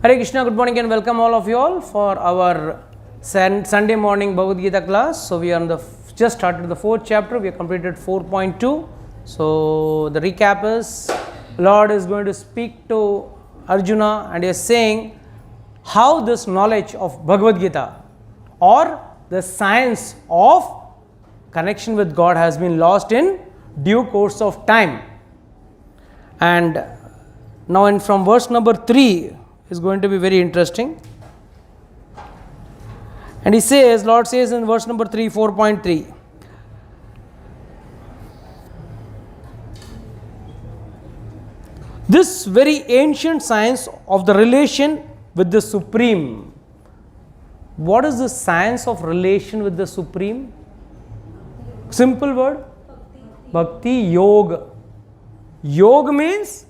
Hare Krishna, good morning and welcome all of you all for our Sunday morning Bhagavad Gita class. So we are just started the fourth chapter, we have completed 4.2. So the recap is, Lord is going to speak to Arjuna and he is saying how this knowledge of Bhagavad Gita or the science of connection with God has been lost in due course of time. And now from verse number 3 is going to be very interesting. And he says, Lord says in verse number 3, 4.3, this very ancient science of the relation with the Supreme. What is the science of relation with the Supreme? Simple word, Bhakti Yoga. Yoga means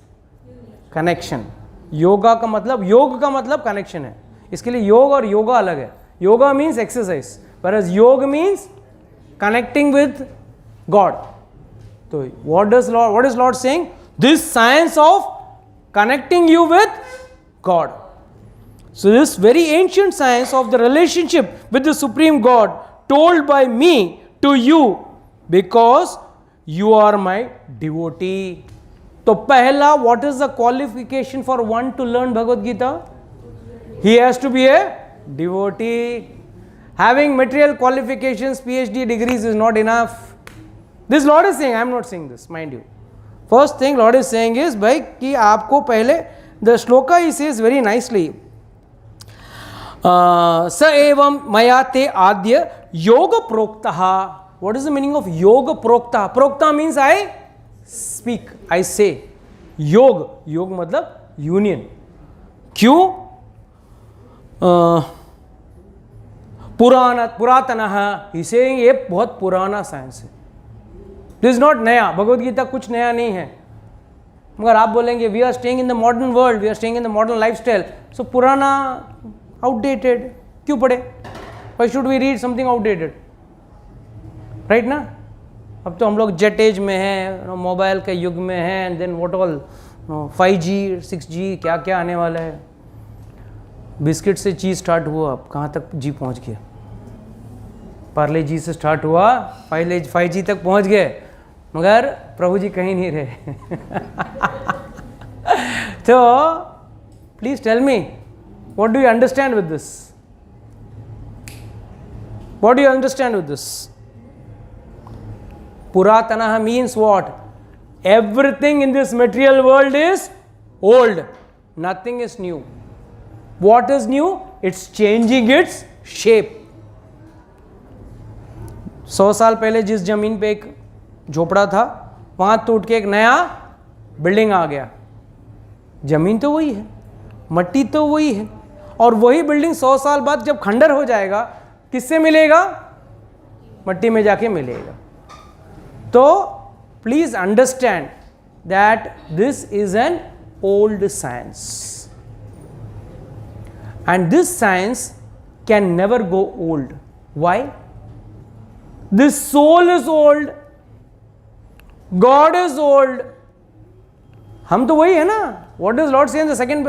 connection. Yoga का मतलब, योग का मतलब connection है. इसके लिए योग और योगा अलग है. योगा मीन्स एक्सरसाइज, whereas योग मीन्स कनेक्टिंग विद गॉड. तो what is Lord saying? This science of connecting you with God. So this very ancient science of the relationship with the Supreme God told by me to you because you are my devotee. तो पहला, what is the qualification for one to learn Bhagavad Gita? He has to be a devotee. Having material qualifications, PhD degrees is not enough. This Lord is saying, I am not saying this, mind you. First thing Lord is saying is, भाई कि आपको पहले, the shloka he says very nicely, स एवं मया ते आद्य योग प्रोक्तः. What is the meaning of yoga प्रोक्तः? प्रोक्तः means I speak, I say. योग, योग मतलब यूनियन. क्यों? पुरातनः, he saying ये बहुत पुराना साइंस है. दिस इज नॉट नया. भगवद गीता कुछ नया नहीं है. मगर आप बोलेंगे we are staying in the modern world, we are staying in the modern lifestyle, so पुराना, आउटडेटेड क्यों पढ़े? Why should we read something outdated? Right ना? अब तो हम लोग जेट एज में हैं, मोबाइल के युग में हैं, and then what all 5G 6G क्या क्या आने वाला है. बिस्किट से जी स्टार्ट हुआ, अब कहाँ तक जी पहुँच गया? पार्ले जी से स्टार्ट हुआ, 5G तक पहुँच गए, मगर प्रभु जी कहीं नहीं रहे. तो please tell me, what do you understand with this? What do you understand with this? Puratana means what? Everything in this material world is old. Nothing is new. What is new? It's changing its shape. 100 साल पहले जिस जमीन पे एक झोपड़ा था, वहां टूट के एक नया बिल्डिंग आ गया. जमीन तो वही है, मट्टी तो वही है, और वही बिल्डिंग 100 साल बाद जब खंडर हो जाएगा, किससे मिलेगा? मट्टी में जाके मिलेगा. तो please understand that this is an old science, and this science can never go old. Why? This soul is old, God is old. हम तो वही है ना. What is lord say in the second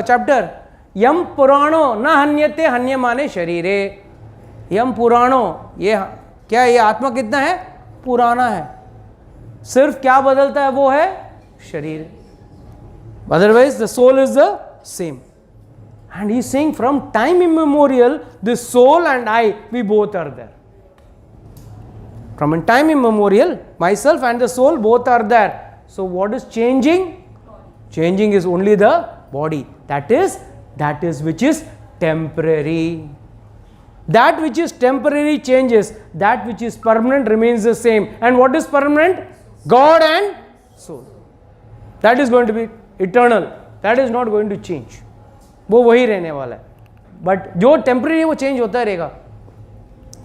chapter? यम पुराणो न हन्यते हन्यमाने शरीरे. यम पुराणो, ये क्या, ये आत्मा कितना है? पुराना है. सिर्फ क्या बदलता है? वो है शरीर. Otherwise the soul is the same. And he is saying from time immemorial this soul and I, we both are there. From time immemorial my self and the soul both are there. So what is changing? Changing is only the body. That is which is temporary. That which is temporary changes, that which is permanent remains the same. And what is permanent? God and soul. That is going to be eternal. That is not going to change. वो वही रहने वाला है. But जो temporary है वो change होता रहेगा.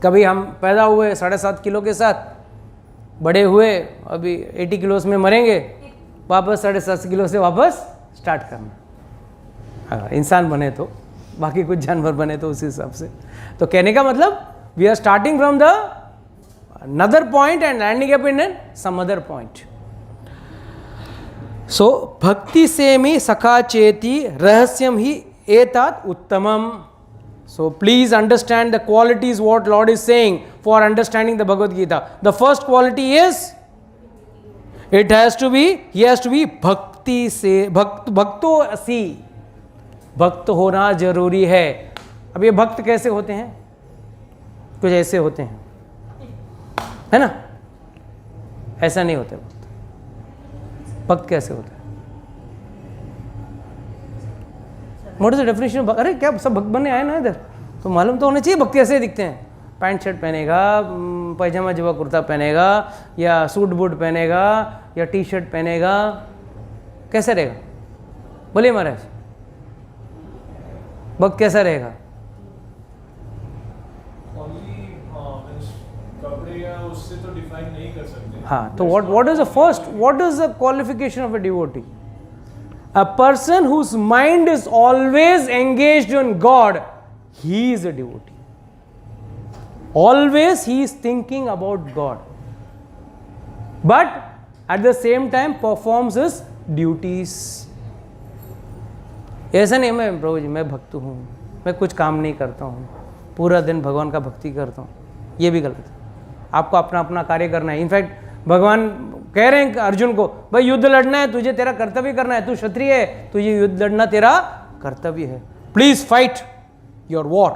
कभी हम पैदा हुए 7.5 किलो के साथ, बड़े हुए अभी 80 किलो में मरेंगे, वापस 7.5 किलो से वापस स्टार्ट करना. हाँ, इंसान बने तो, बाकी कुछ जानवर बने तो उसी हिसाब से. तो कहने का मतलब we are starting from the another point and ending up in some other point. So bhakti se mi sakha cheti rahasyam hi etat uttamam. So please understand the qualities what Lord is saying for understanding the Bhagavad Gita. The first quality is he has to be bhakti se bhakto asi. भक्त होना जरूरी है. अब ये भक्त कैसे होते हैं? कुछ ऐसे होते हैं, है ना? ऐसा नहीं होते भक्त. भक्त कैसे होता है? What is the definition of? अरे क्या सब भक्त बनने आए ना इधर, तो मालूम तो होना चाहिए भक्ति ऐसे दिखते हैं. पैंट शर्ट पहनेगा, पैजामा जबा कुर्ता पहनेगा, या सूट बूट पहनेगा, या टी शर्ट पहनेगा, कैसे रहेगा? बोलिए महाराज, भक्त कैसा रहेगा? उससे तो डिफाइन नहीं कर सकते. हाँ, तो what is the first, what is the qualification of a devotee? A person whose mind is always engaged in God, he is a devotee. Always he is thinking about God, but at the same time performs his duties. ऐसा नहीं मैं प्रभु जी मैं भक्त हूँ, मैं कुछ काम नहीं करता हूँ, पूरा दिन भगवान का भक्ति करता हूँ, ये भी गलत है. आपको अपना अपना कार्य करना है. इनफैक्ट भगवान कह रहे हैं अर्जुन को, भाई युद्ध लड़ना है, तुझे तेरा कर्तव्य करना है, तू क्षत्रिय है, तुझे युद्ध लड़ना तेरा कर्तव्य है. Please fight your war.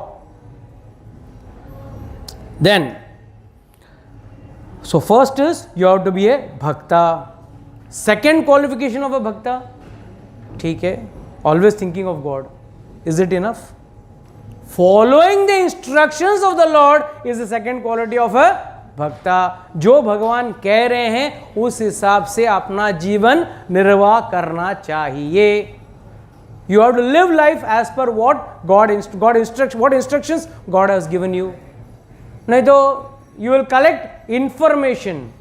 Then so first is you have to be a bhakta. Second qualification of a भक्ता, ठीक है, always thinking of God. Is it enough? Following the instructions of the Lord is the second quality of a भक्ता. जो भगवान कह रहे हैं उस हिसाब से अपना जीवन निर्वाह करना चाहिए. You have to live life as per what God instructs, what instructions God has given you. नहीं तो you will collect information.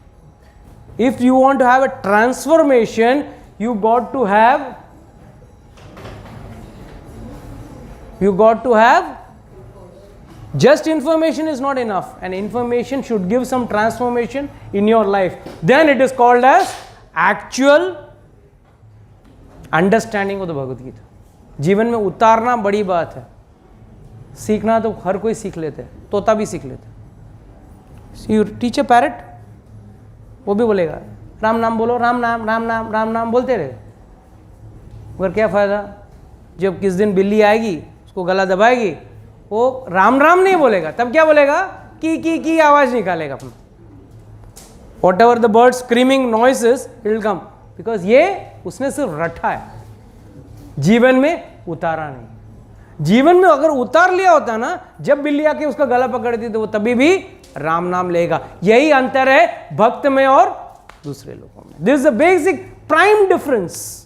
If you want to have a transformation, you got to have just information is not enough, and information should give some transformation in your life. Then it is called as actual understanding of the Bhagavad Gita. जीवन में उतारना बड़ी बात है. सीखना तो हर कोई सीख लेते हैं, तोता भी सीख लेते हैं. You teach a parrot, वो भी बोलेगा राम नाम बोलो, राम नाम राम नाम राम नाम बोलते रहे, मगर क्या फायदा जब किस दिन बिल्ली आएगी उसको गला दबाएगी, वो राम राम नहीं बोलेगा, तब क्या बोलेगा? की आवाज निकालेगा अपना. What ever the bird screaming noises it will come, because ये उसने सिर्फ रटा है, जीवन में उतारा नहीं. जीवन में अगर उतार लिया होता ना, जब बिल्ली आके उसका गला पकड़ती तो वो तभी भी राम नाम लेगा. यही अंतर है भक्त में और दूसरे लोगों में. This is the basic prime difference,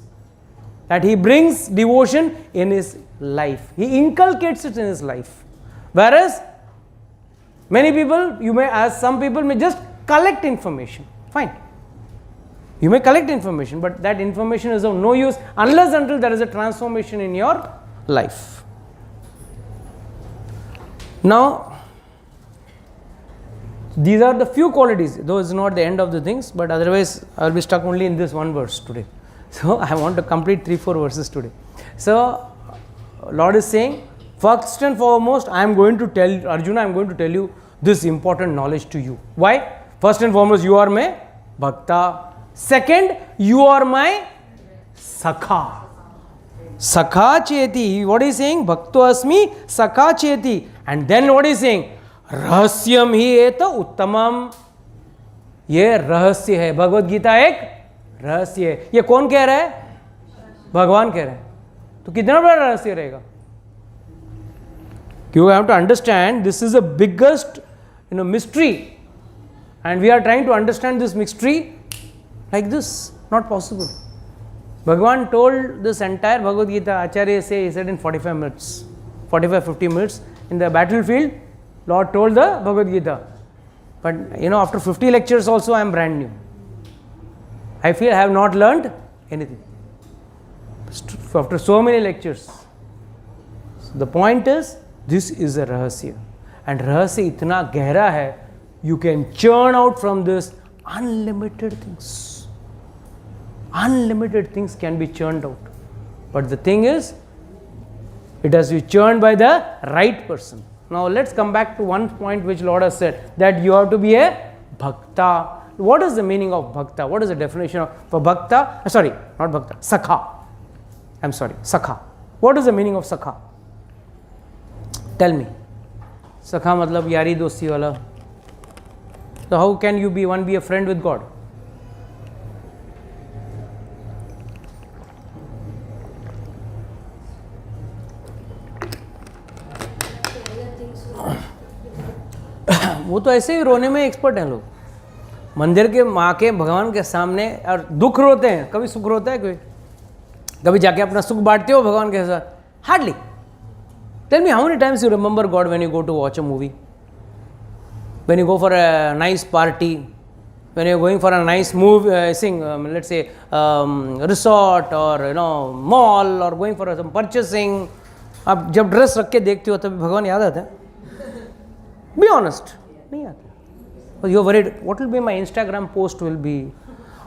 that he brings devotion in his life, he inculcates it in his life. Whereas many people, you may, as some people may just collect information, fine, you may collect information, but that information is of no use unless until there is a transformation in your life. Now these are the few qualities, though it's not the end of the things, but otherwise I will be stuck only in this one verse today. So I want to complete 3-4 verses today. So Lord is saying, first and foremost, I am going to tell Arjuna, I am going to tell you this important knowledge to you. Why? First and foremost, you are my bhakta. Second, you are my sakha. Sakha cheti. What is he saying? Bhakto asmi sakha cheti. And then what is he saying? Rahasyam hi eta uttamam. ये रहस्य है. भगवद गीता एक रहस्य है. ये कौन कह रहा है? भगवान कह रहे हैं. तो कितना बड़ा रहस्य रहेगा? You have to understand this is the biggest mystery, and we are trying to understand this mystery like this. Not possible. Bhagwan told this entire Bhagavad Gita, Acharya he said in 45 minutes, 45-50 minutes in the battlefield. Lord told the Bhagavad Gita, but after 50 lectures also I am brand new. I feel I have not learned anything after so many lectures. So the point is, this is a rahasya, and rahasya itna gehra hai, you can churn out from this unlimited things. Unlimited things can be churned out, but the thing is, It has to be churned by the right person. Now let's come back to one point which Lord has said, that you have to be a bhakta. What is the meaning of bhakta? What is the definition for bhakta? Sorry, not bhakta, sakha. I'm sorry, sakha. What is the meaning of sakha? Tell me. Sakha matlab yari dosti wala. So how can you be a friend with God? वो तो ऐसे ही रोने में expert हैं लोग, मंदिर के माँ के भगवान के सामने, और दुख रोते हैं, कभी सुख रोता है कोई? कभी जाके अपना सुख बांटते हो भगवान के साथ? Hardly. Tell me how many times you remember God when you go to watch a movie, when you go for a nice party, when you going for a nice movie, let's say resort और mall, और going for some purchasing. आप जब dress रख के देखते हो तभी भगवान याद आता है? बी ऑनेस्ट, नहीं आता. You're worried, what will be my Instagram post will be,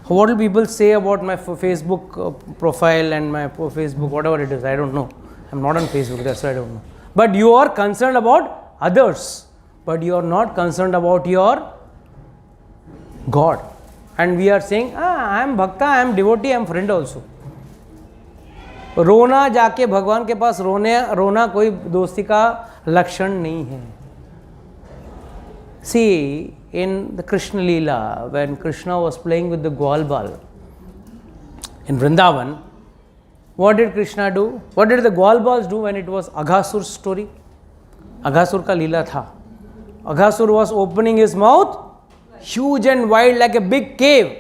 what will people say about my Facebook profile and my Facebook, whatever it is, I don't know. I'm not on Facebook, that's why I don't know. But you are concerned about others, but you are not concerned about your God. And we are saying, I am bhakta, I am devotee, I am friend also. रोना जाके भगवान के पास रोना कोई दोस्ती का लक्षण नहीं है. See, in the Krishna Leela, when Krishna was playing with the Gwal Bal in Vrindavan, what did Krishna do? What did the Gwal Bals do when it was Aghasur's story? Aghasur ka Leela tha. Aghasur was opening his mouth, huge and wide like a big cave,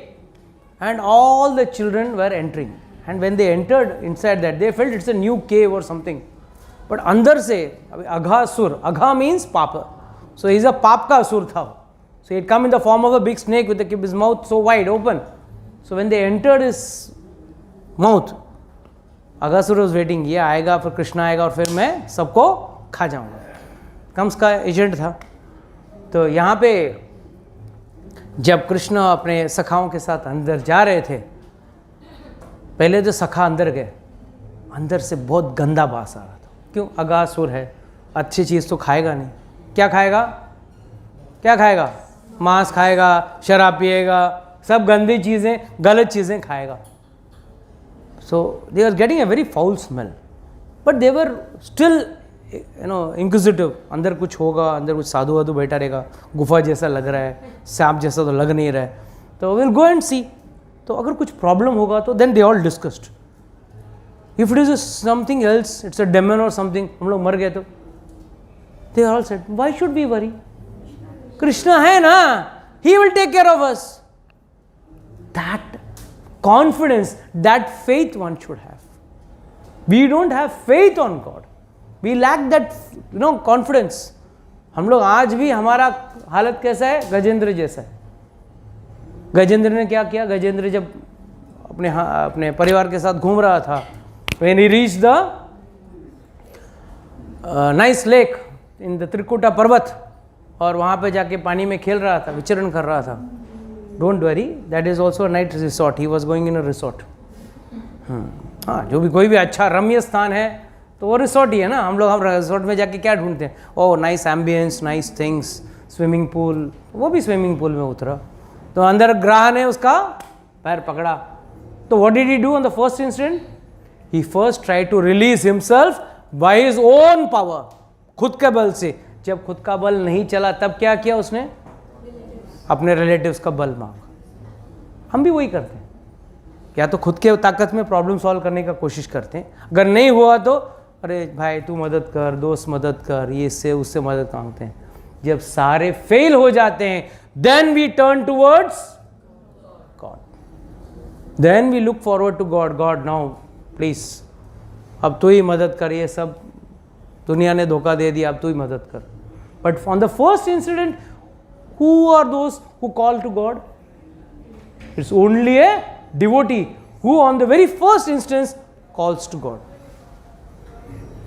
and all the children were entering. And when they entered inside that, they felt it's a new cave or something. But andar se, Aghasur, Agha means Papa. So he's a Paap ka Asur tha. So he had come in the form of a big snake with his mouth so wide open. So when they entered his mouth, Aghasur was waiting, ये आएगा फिर कृष्णा आएगा और फिर मैं सबको खा जाऊंगा. कंस का एजेंट था. तो यहाँ पे जब कृष्ण अपने सखाओं के साथ अंदर जा रहे थे, पहले तो सखा अंदर गए, अंदर से बहुत गंदा बास आ रहा था. क्यों? अगासुर है, अच्छी चीज़ तो खाएगा नहीं. क्या खाएगा? क्या खाएगा? मांस खाएगा, शराब पिएगा, सब गंदी चीज़ें, गलत चीज़ें खाएगा. So they are getting a very foul smell, but they were still inquisitive. अंदर कुछ होगा, अंदर कुछ साधु वाधु बैठा रहेगा, गुफा जैसा लग रहा है, सांप जैसा तो लग नहीं रहा है, तो विल गो एंड सी. तो अगर कुछ प्रॉब्लम होगा तो then they all discussed. If it is something else, it's a demon और समथिंग, हम लोग मर गए तो they all said, why should we worry? Krishna hai na, he will take care of us. That confidence, that faith one should have. We don't have faith on God. We lack that confidence. हम लोग आज भी, हमारा हालत कैसा है? गजेंद्र जैसा है. गजेंद्र ने क्या किया? गजेंद्र जब अपने परिवार के साथ घूम रहा था, when he reached the nice lake in the Trikuta पर्वत, और वहाँ पे जाके पानी में खेल रहा था, विचरण कर रहा था. Don't worry, that is also a night resort. He was going in a resort. हाँ, जो भी कोई भी अच्छा रम्य स्थान है तो वो रिसोर्ट ही है ना. हम रिसोर्ट में जाके क्या ढूंढते हैं? Oh, nice ambience, nice things, swimming pool. वो भी स्विमिंग पूल में उतरा तो अंदर ग्राह ने उसका पैर पकड़ा. तो what did he do on the first incident? He first try to release himself by his own power, खुद के बल से. जब खुद का बल नहीं चला तब क्या किया उसने? अपने रिलेटिव्स का बल मांगा. हम भी वही करते हैं, या तो खुद के ताकत में प्रॉब्लम सॉल्व करने का कोशिश करते हैं. अगर नहीं हुआ तो अरे भाई तू मदद कर, दोस्त मदद कर, ये इससे उससे मदद मांगते हैं. जब सारे फेल हो जाते हैं, then we turn towards God. Then we look forward to God. God now please, अब तू ही मदद कर, ये सब दुनिया ने धोखा दे दिया, अब तू ही मदद कर. But on the first incident, who are those who call to God? It's only a devotee who on the very first instance calls to God.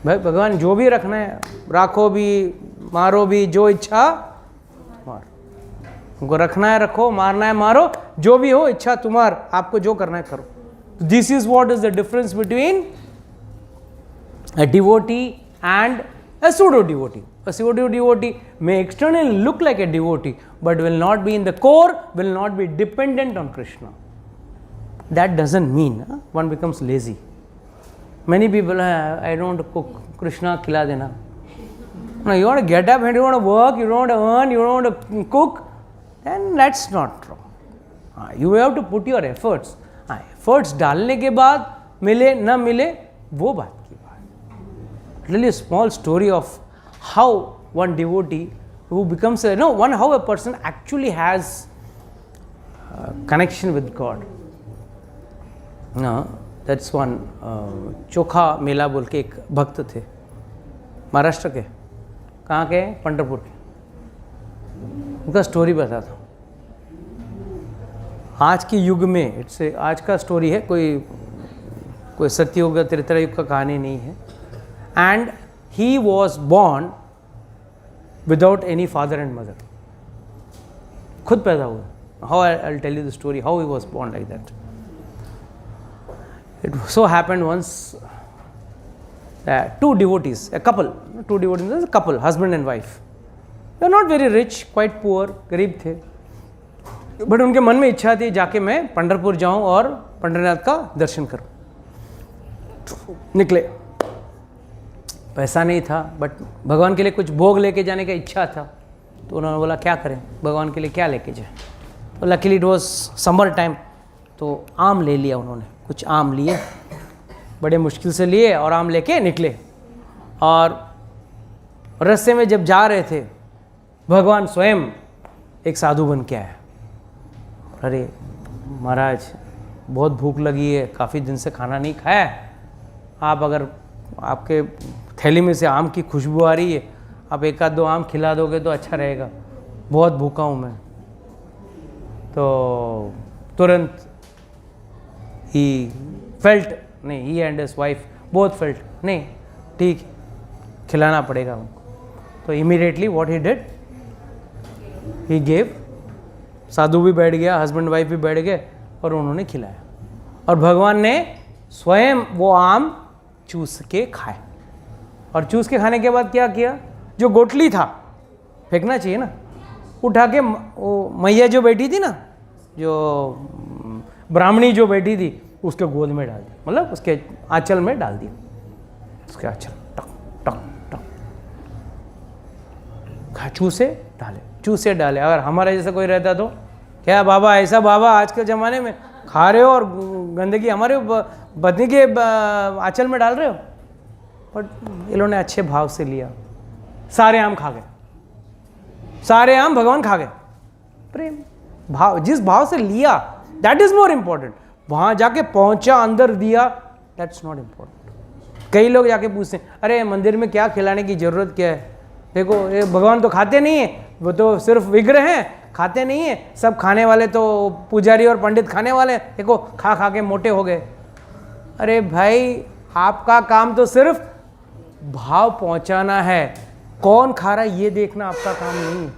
भाई भगवान जो भी रखना है राखो भी, मारो भी, जो इच्छा मार. उनको रखना है रखो, मारना है मारो, जो भी हो इच्छा तुम्हार, आपको जो करना है करो. This is what is the difference between a devotee and a pseudo devotee. A pseudo devotee may externally look like a devotee, but will not be in the core, will not be dependent on Krishna. That doesn't mean one becomes lazy. Many people, I don't want to cook, Krishna khila dena. No, you want to get up and you want to work, you don't want to earn, you don't want to cook, then that's not wrong. You have to put your efforts. Efforts डालने के बाद मिले ना मिले वो बात की बात. Really a small story of how one devotee who becomes how a person actually has connection with God. That's one चोखा मेला बोल के एक भक्त थे महाराष्ट्र के. कहाँ के? पंढरपुर के. उनका स्टोरी बताता हूँ. आज के युग में इससे आज का स्टोरी है, कोई सत्ययुग या त्रेता युग का कहानी नहीं है. And he was born without any father and mother. खुद पैदा हुआ. How I tell you the story how he was born like that. It so happened once that two devotees, a couple, husband and wife. They are not very rich, quite poor, गरीब थे. But उनके मन में इच्छा थी जाके मैं पंढरपुर जाऊं और पंढरीनाथ का दर्शन करूं. निकले. पैसा नहीं था बट भगवान के लिए कुछ भोग लेके जाने का इच्छा था. तो उन्होंने बोला क्या करें, भगवान के लिए क्या लेके जाए. तो luckily it was summer time, तो आम ले लिया उन्होंने. कुछ आम लिए, बड़े मुश्किल से लिए और आम लेके निकले. और रास्ते में जब जा रहे थे भगवान स्वयं एक साधु बन के आया. अरे महाराज बहुत भूख लगी है, काफ़ी दिन से खाना नहीं खाया है, आप अगर आपके थैली में से आम की खुशबू आ रही है, आप एक आध दो आम खिला दोगे तो अच्छा रहेगा, बहुत भूखा हूँ मैं. तो तुरंत he and his wife both felt नहीं ठीक खिलाना पड़ेगा उनको. तो immediately what he did, he gave. साधु भी बैठ गया, हस्बैंड वाइफ भी बैठ गए और उन्होंने खिलाया. और भगवान ने स्वयं वो आम चूस के खाए. और चूस के खाने के बाद क्या किया, जो गोटली था फेंकना चाहिए ना, उठा के वो मैया जो बैठी थी ना, जो ब्राह्मणी जो बैठी थी उसके गोद में डाल दी, मतलब उसके आंचल में डाल दिया. उसके आंचल टक टक टक चूसे डाले. अगर हमारे जैसा कोई रहता तो क्या बाबा ऐसा, बाबा आज के ज़माने में खा रहे हो और गंदगी हमारे पत्नी के आंचल में डाल रहे हो. बट ये लोगों ने अच्छे भाव से लिया, सारे आम खा गए, सारे आम भगवान खा गए. प्रेम भाव, जिस भाव से लिया दैट इज मोर इम्पोर्टेंट. वहाँ जाके पहुँचा, अंदर दिया, दैट्स नॉट इम्पोर्टेंट. कई लोग जाके पूछते हैं अरे मंदिर में क्या खिलाने की ज़रूरत क्या है, देखो ये भगवान तो खाते नहीं है, वो तो सिर्फ विग्रह हैं, खाते नहीं है. सब खाने वाले तो पुजारी और पंडित खाने वाले, देखो खा खा के मोटे हो गए. अरे भाई आपका काम तो सिर्फ भाव पहुँचाना है, कौन खा रहा है ये देखना आपका काम नहीं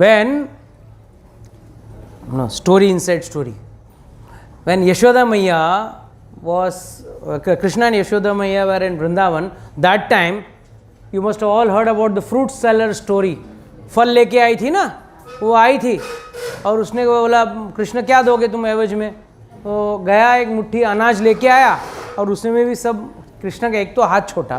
है. Story inside story. When Yashoda Maiya was, Krishna and Yashoda Maiya were in Vrindavan, that time you must have all heard about the fruit seller story. फल लेके आई थी ना, वो आई थी और उसने बोला कृष्ण क्या दोगे तुम एवज में. तो गया एक मुट्ठी अनाज लेके आया और उसमें भी सब, कृष्ण का एक तो हाथ छोटा,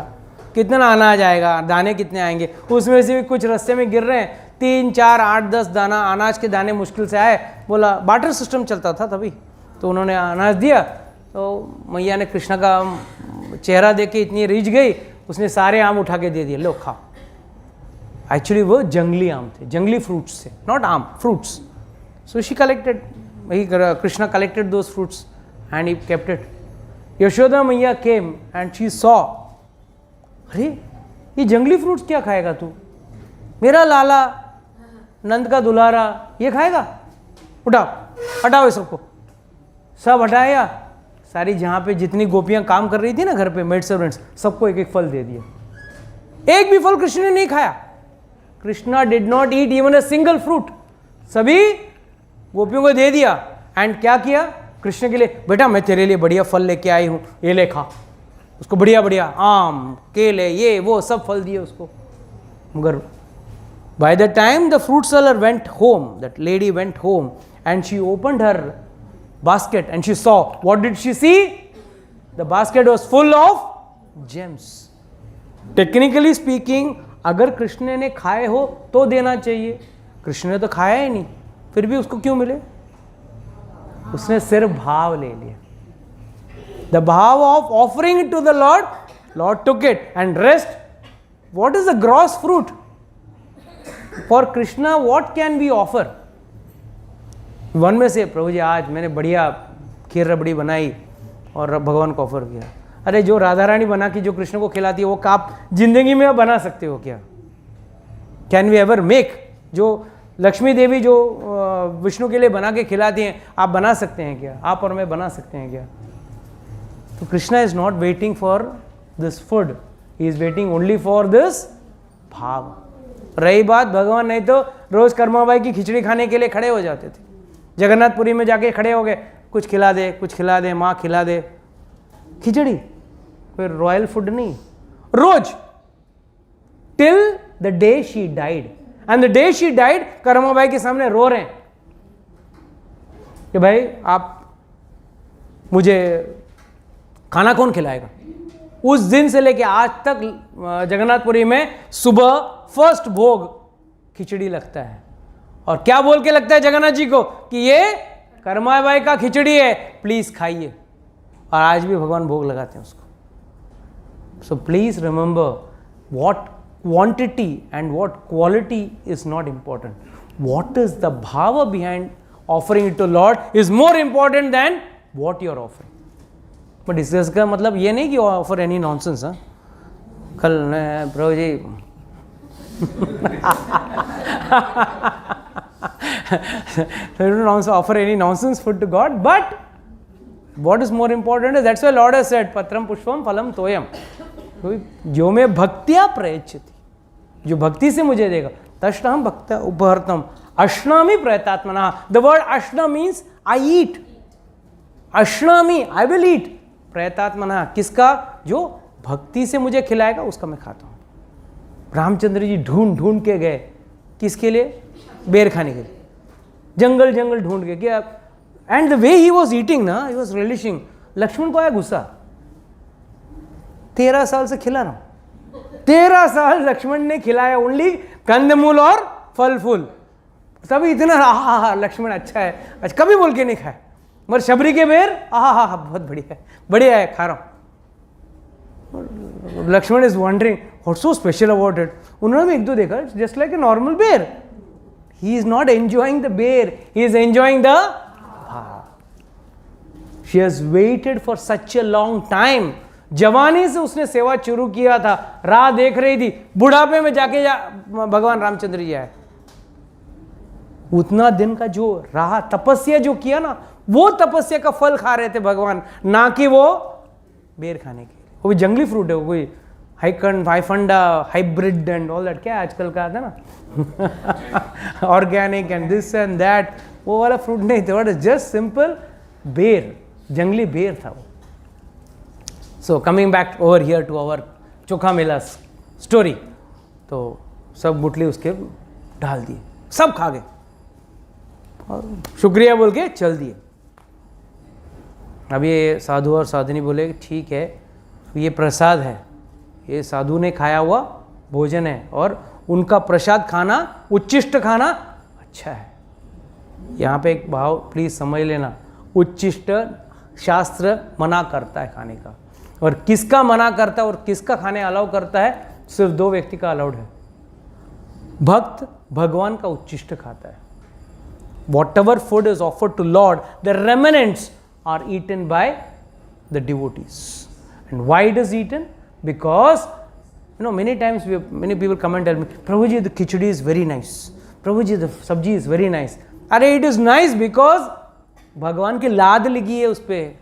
कितना अनाज आएगा, दाने कितने आएंगे, उसमें से भी कुछ रास्ते में गिर रहे हैं. 3, 4, 8, 10 दाना अनाज के दाने मुश्किल से आए. बोला बाटर सिस्टम चलता था तभी, तो उन्होंने अनाज दिया. तो मैया ने कृष्ण का चेहरा देख के इतनी रीझ गई, उसने सारे आम उठा के दे दिए, लो खाओ. एक्चुअली वो जंगली आम थे, जंगली फ्रूट्स थे, नॉट आम, fruits. So she collected, Krishna collected those fruits and he kept it. Yashoda मैया केम एंड शी सॉ, अरे ये जंगली फ्रूट्स क्या खाएगा तू, मेरा लाला नंद का दुलारा ये खाएगा, उठाओ हटाओ सबको. सब हटाया, सारी जहाँ पे जितनी गोपियाँ काम कर रही थी ना घर पे, मेड सर्वेंट्स, सबको एक एक फल दे दिया. एक भी फल कृष्ण ने नहीं खाया. Krishna did not eat even a single fruit. सभी गोपियों को दे दिया. एंड क्या किया, कृष्ण के लिए, बेटा मैं तेरे लिए बढ़िया फल लेके आई हूँ, ये ले खा. उसको बढ़िया बढ़िया आम, केले, ये वो सब फल दिए उसको. मगर by the time the fruit seller went home, that lady went home and she opened her basket and she saw, what did she see? The basket was full of gems. Technically speaking, अगर कृष्ण ने खाए हो तो देना चाहिए. कृष्ण ने तो खाया ही नहीं, फिर भी उसको क्यों मिले? उसने सिर्फ भाव ले लिया. The भाव of offering it to the Lord, Lord took it, and rest. What is the gross fruit? For Krishna, what can we offer? One में से प्रभु जी आज मैंने बढ़िया खीर रबड़ी बनाई और भगवान को ऑफर किया. अरे जो राधा रानी बना के जो कृष्ण को खिलाती है वो आप जिंदगी में बना सकते हो क्या? Can we ever make? जो लक्ष्मी देवी जो विष्णु के लिए बना के खिलाती हैं, आप बना सकते हैं क्या? आप और मैं बना सकते हैं क्या? तो Krishna is not waiting for this food, he is waiting only for this भाव. रही बात भगवान, नहीं तो रोज कर्माबाई की खिचड़ी खाने के लिए खड़े हो जाते थे. जगन्नाथपुरी में जाके खड़े हो गए, कुछ खिला दे, कुछ खिला दे, माँ खिला दे. खिचड़ी कोई रॉयल फूड नहीं. रोज till the day she died. And the day she died, Karmabai के सामने रो रहे हैं कि भाई आप मुझे खाना कौन खिलाएगा. उस दिन से लेके आज तक जगन्नाथपुरी में सुबह फर्स्ट भोग खिचड़ी लगता है. और क्या बोल के लगता है जगन्नाथ जी को कि ये कर्माबाई का खिचड़ी है, प्लीज खाइए. और आज भी भगवान भोग लगाते हैं उसको. So please remember, what quantity and what quality is not important. What is the bhav behind offering it to lord is more important then what you are offering. But इसका मतलब ये नहीं कि ऑफर एनी नॉनसेंस. हाँ, कल प्रभु जी don't offer any nonsense food to God, but what is more important is, that's why Lord has said patram pushpam phalam toyam. जो मैं भक्त्या प्रयच्छति, जो भक्ति से मुझे देगा, तष्टाहम भक्त्या उपहर्तम अश्नामि प्रयतात्मना. The word ashna means I eat. अश्नामि, I will eat. प्रयतात्मना, किसका? जो भक्ति से मुझे खिलाएगा उसका मैं खाता हूँ. रामचंद्र जी ढूंढ ढूंढ के गए, किसके लिए? बेर खाने के लिए. जंगल जंगल ढूंढ के क्या. And the way he was eating ना, ही वॉज रिलिशिंग. लक्ष्मण को आया गुस्सा. 13 साल से खिला रहा हूं, 13 साल लक्ष्मण ने खिलाया ओनली कंदमूल और फल फूल. तभी इतना आहा लक्ष्मण अच्छा है, अच्छा कभी बोल के नहीं खाया. मगर शबरी के बेर आहा बहुत बढ़िया है, बढ़िया है, खा रहा हूं. Lakshman is wondering what's so special about it. उन्होंने भी एक दो देखा, just like a normal ber. He is not enjoying the bear, he is enjoying the bhav. She has waited for such a long time. जवानी से उसने सेवा शुरू किया था, राह देख रही थी, बुढ़ापे में जाके भगवान रामचंद्र जी आए. उतना दिन का जो राह तपस्या जो किया ना, वो तपस्या का फल खा रहे थे भगवान, ना कि वो बेर खाने के. वो भी जंगली फ्रूट है, वो कोई हाइफंडा हाइब्रिड एंड ऑल दैट, क्या आजकल का आता है ना organic and this and that, वो वाला फ्रूट नहीं था. व्हाट इज जस्ट सिंपल बेर, जंगली बेर था वो. So coming back over here to our Chokha Mela story. तो सब गुटली उसके डाल दिए, सब खा गए और शुक्रिया बोल के चल दिए. अब ये साधु और साधुनी बोले ठीक है, ये प्रसाद है, ये साधु ने खाया हुआ भोजन है और उनका प्रसाद खाना, उच्चिष्ट खाना अच्छा है. यहाँ पे एक भाव प्लीज समझ लेना, उच्चिष्ट शास्त्र मना करता है खाने का, और किसका मना करता है और किसका खाने अलाउ करता है? सिर्फ 2 व्यक्ति का अलाउड है. भक्त भगवान का उच्चिष्ट खाता है. Whatever food is offered to Lord, the remnants are eaten by the devotees. And why it is eaten? Because many times many people come and tell me, Prabhuji, the khichdi is very nice. Prabhuji, the sabji is very nice. अरे it is nice because भगवान की लाद लगी है उस पे.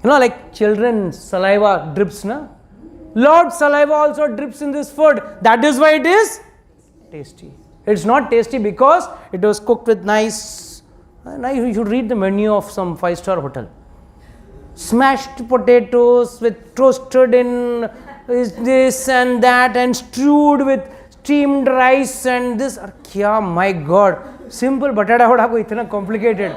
Like children saliva drips na. Lord saliva also drips in this food. That is why it is tasty. It's not tasty because it was cooked with nice. Now you should read the menu of some 5-star hotel. smashed potatoes with toasted in this and that and stewed with steamed rice and this. क्या my God, simple बटाटा वड़ा को इतना complicated.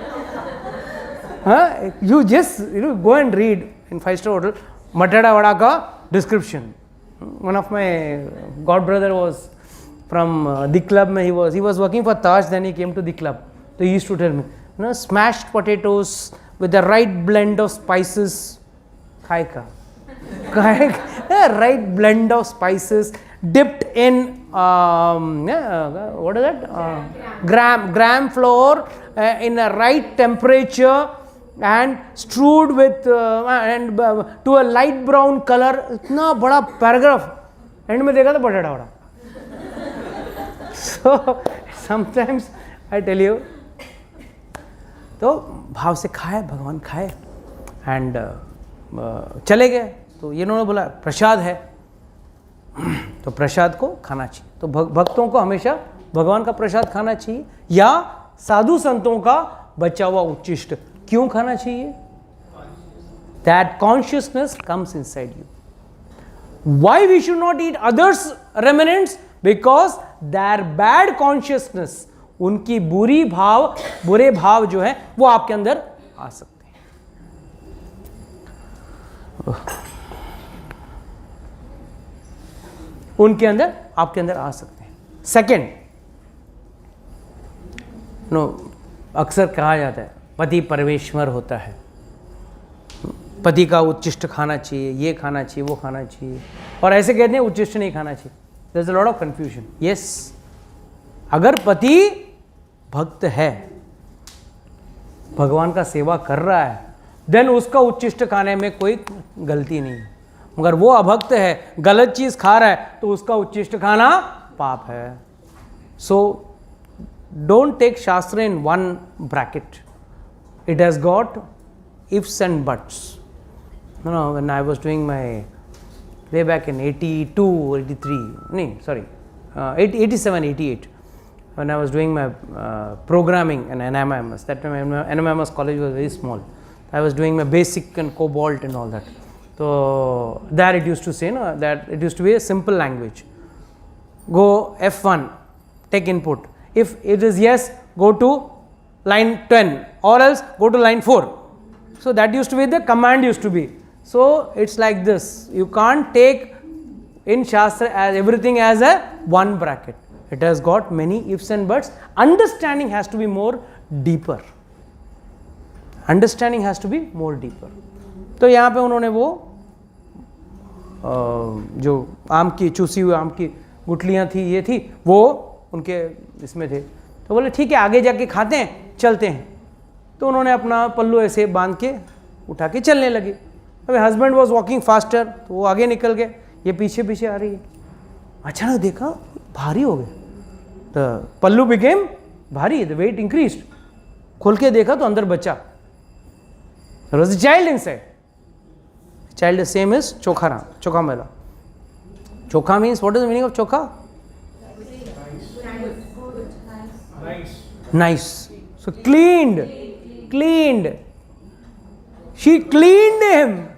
You just go and read in 5-star hotel बटाटा वड़ा का description. One of my god brother was from the club. He was working for Taj. Then he came to the club. So he used to tell me, smashed potatoes with the right blend of spices. Right blend of spices dipped in what is that? Gram flour in a right temperature and strewed with and to a light brown color. इतना बड़ा paragraph and में देखा था बटाटा vada. So sometimes I tell you, तो भाव से खाए, भगवान खाए एंड चले गए. तो ये उन्होंने बोला प्रसाद है तो प्रसाद को खाना चाहिए. तो भक्तों को हमेशा भगवान का प्रसाद खाना चाहिए या साधु संतों का बचा हुआ उच्चिष्ट. क्यों खाना चाहिए? That consciousness comes inside you. Why we should not eat others' remnants? Because their bad consciousness, उनकी बुरे भाव जो है वो आपके अंदर आ सकते हैं. उनके अंदर आपके अंदर आ सकते हैं. सेकेंड, अक्सर कहा जाता है पति परमेश्वर होता है, पति का उच्चिष्ट खाना चाहिए, ये खाना चाहिए, वो खाना चाहिए, और ऐसे कहते हैं उच्चिष्ट नहीं खाना चाहिए. There is a lot of confusion. Yes, अगर पति भक्त है, भगवान का सेवा कर रहा है, देन उसका उच्चिष्ट खाने में कोई गलती नहीं है. मगर वो अभक्त है, गलत चीज खा रहा है, तो उसका उच्चिष्ट खाना पाप है. सो don't take Shastra in one bracket. It has got ifs and buts. When I was doing my way back in 82, 83, no, sorry, 87, 88, when I was doing my programming in NMIMS, that time NMIMS college was very small. I was doing my basic and cobalt and all that. So there it used to say, that it used to be a simple language. Go F1, take input. If it is yes, go to line 10, or else go to line 4. So that used to be the command used to be. So it's like this. You can't take in Shastra as everything as a one bracket. It has got many ifs and buts. Understanding has to be more deeper. Understanding has to be more deeper. तो यहाँ पे उन्होंने वो जो आम की चूसी हुई आम की गुठलियाँ थी, ये थी, वो उनके इसमें थे. तो बोले ठीक है, आगे जाके खाते हैं, चलते हैं. तो उन्होंने अपना पल्लू ऐसे बांध के उठा के चलने लगे. अबे हस्बैंड वॉज वॉकिंग फास्टर, तो वो आगे निकल गए, ये पीछे पीछे आ रही है. अचानक देखा भारी हो गए, तो पल्लू बिकेम भारी, द वेट इंक्रीज्ड. खोल के देखा तो अंदर बच्चा, there was a child inside. Child is same as chokha mela. Chokha means, what is the meaning of chokha? Nice. So cleaned. She cleaned him.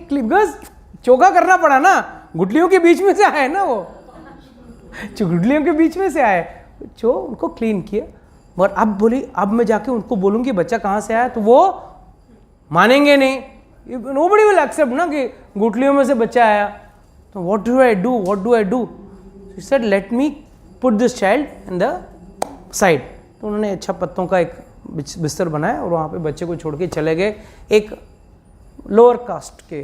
Because चोखा करना पड़ा ना, गुटलियों के बीच में से आए ना वो, गुटलियों के बीच में से आए, जो उनको क्लीन किया. और अब बोली, अब मैं जाके उनको बोलूंगी बच्चा कहाँ से आया, तो वो मानेंगे नहीं. Nobody will accept ना कि गुटलियों में से बच्चा आया. तो what do I do? She said, let me put this child in the side. तो उन्होंने अच्छा पत्तों का एक बिस्तर बनाया और वहाँ पे बच्चे को छोड़ के चले गए. एक लोअर कास्ट के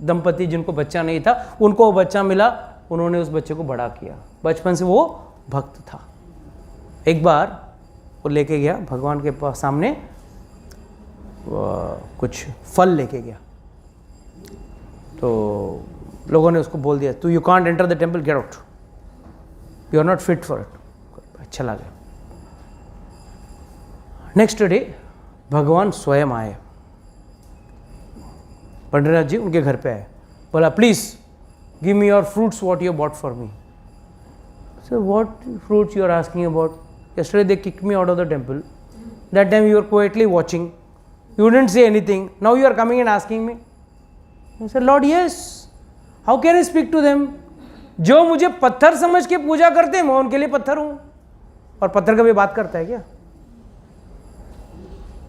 दंपति जिनको बच्चा नहीं था, उनको वो बच्चा मिला, उन्होंने उस बच्चे को बड़ा किया. बचपन से वो भक्त था. एक बार वो लेके गया भगवान के पास सामने, कुछ फल लेके गया. तो लोगों ने उसको बोल दिया, तू you can't enter the temple, get out, you are not fit for it. अच्छा लगा. नेक्स्ट डे भगवान स्वयं आए, पंडितनाथ जी उनके घर पे आए. बोला, please give me your fruits what you bought for me. So what fruits you are asking about? Yesterday they kick me out of the temple, that time you are quietly watching. You didn't say anything. Now you are coming and asking me. I said, Lord, yes. How can I speak to them? जो मुझे पत्थर समझ के पूजा करते हैं, मैं उनके लिए पत्थर हूं. और पत्थर कभी बात करता है क्या?